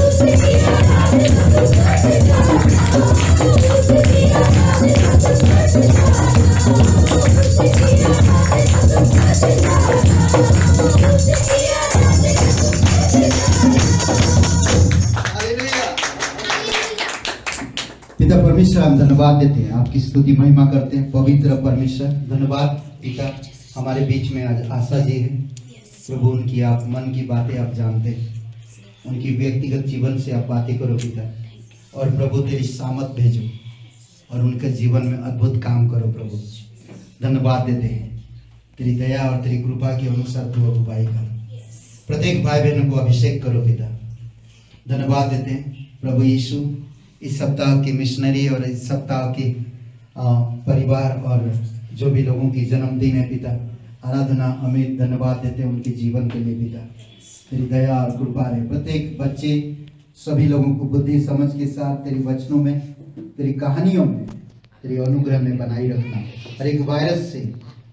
उसकी आराधना तुम करते जाना, उसकी आराधना तुम करते जाना, उसकी आराधना तुम करते जाना, उसकी आराधना तुम करते जाना। हालेलुया। पिता परमेश्वर, हम धन्यवाद देते हैं, आपकी स्तुति महिमा करते हैं। पवित्र परमेश्वर धन्यवाद पिता, हमारे बीच में आज आशा जी है प्रभु, उनकी आप मन की बातें आप जानते हैं, उनकी व्यक्तिगत जीवन से आप बातें करो पिता, और प्रभु तेरी सामत भेजो और उनके जीवन में अद्भुत काम करो प्रभु। धन्यवाद देते हैं, तेरी दया और तेरी कृपा के अनुसार तू अगुवाई कर, प्रत्येक भाई बहनों को अभिषेक करो पिता। धन्यवाद देते हैं प्रभु यीशु, इस सप्ताह के मिशनरी और इस सप्ताह के परिवार और जो भी लोगों की जन्मदिन है पिता, आराधना अमित धन्यवाद देते हैं उनके जीवन के लिए पिता। तेरी दया और कृपा रहे प्रत्येक बच्चे, सभी लोगों को बुद्धि समझ के साथ तेरी वचनों में, तेरी कहानियों में, तेरी अनुग्रह में बनाई रखना, हर एक वायरस से,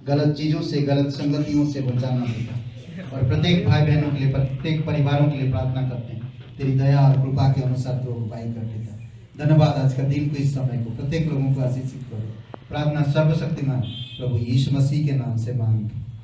गलत चीज़ों से, गलत संगतियों से बचाना पिता। और प्रत्येक भाई बहनों के लिए, प्रत्येक परिवारों के लिए प्रार्थना करते हैं, तेरी दया और कृपा के अनुसार तो अगुवाई कर पिता। धन्यवाद आज का दिन को, इस समय को प्रत्येक लोगों को आशीषित करो। प्रार्थना सर्वशक्तिमान प्रभु यीशु मसीह के नाम से मांग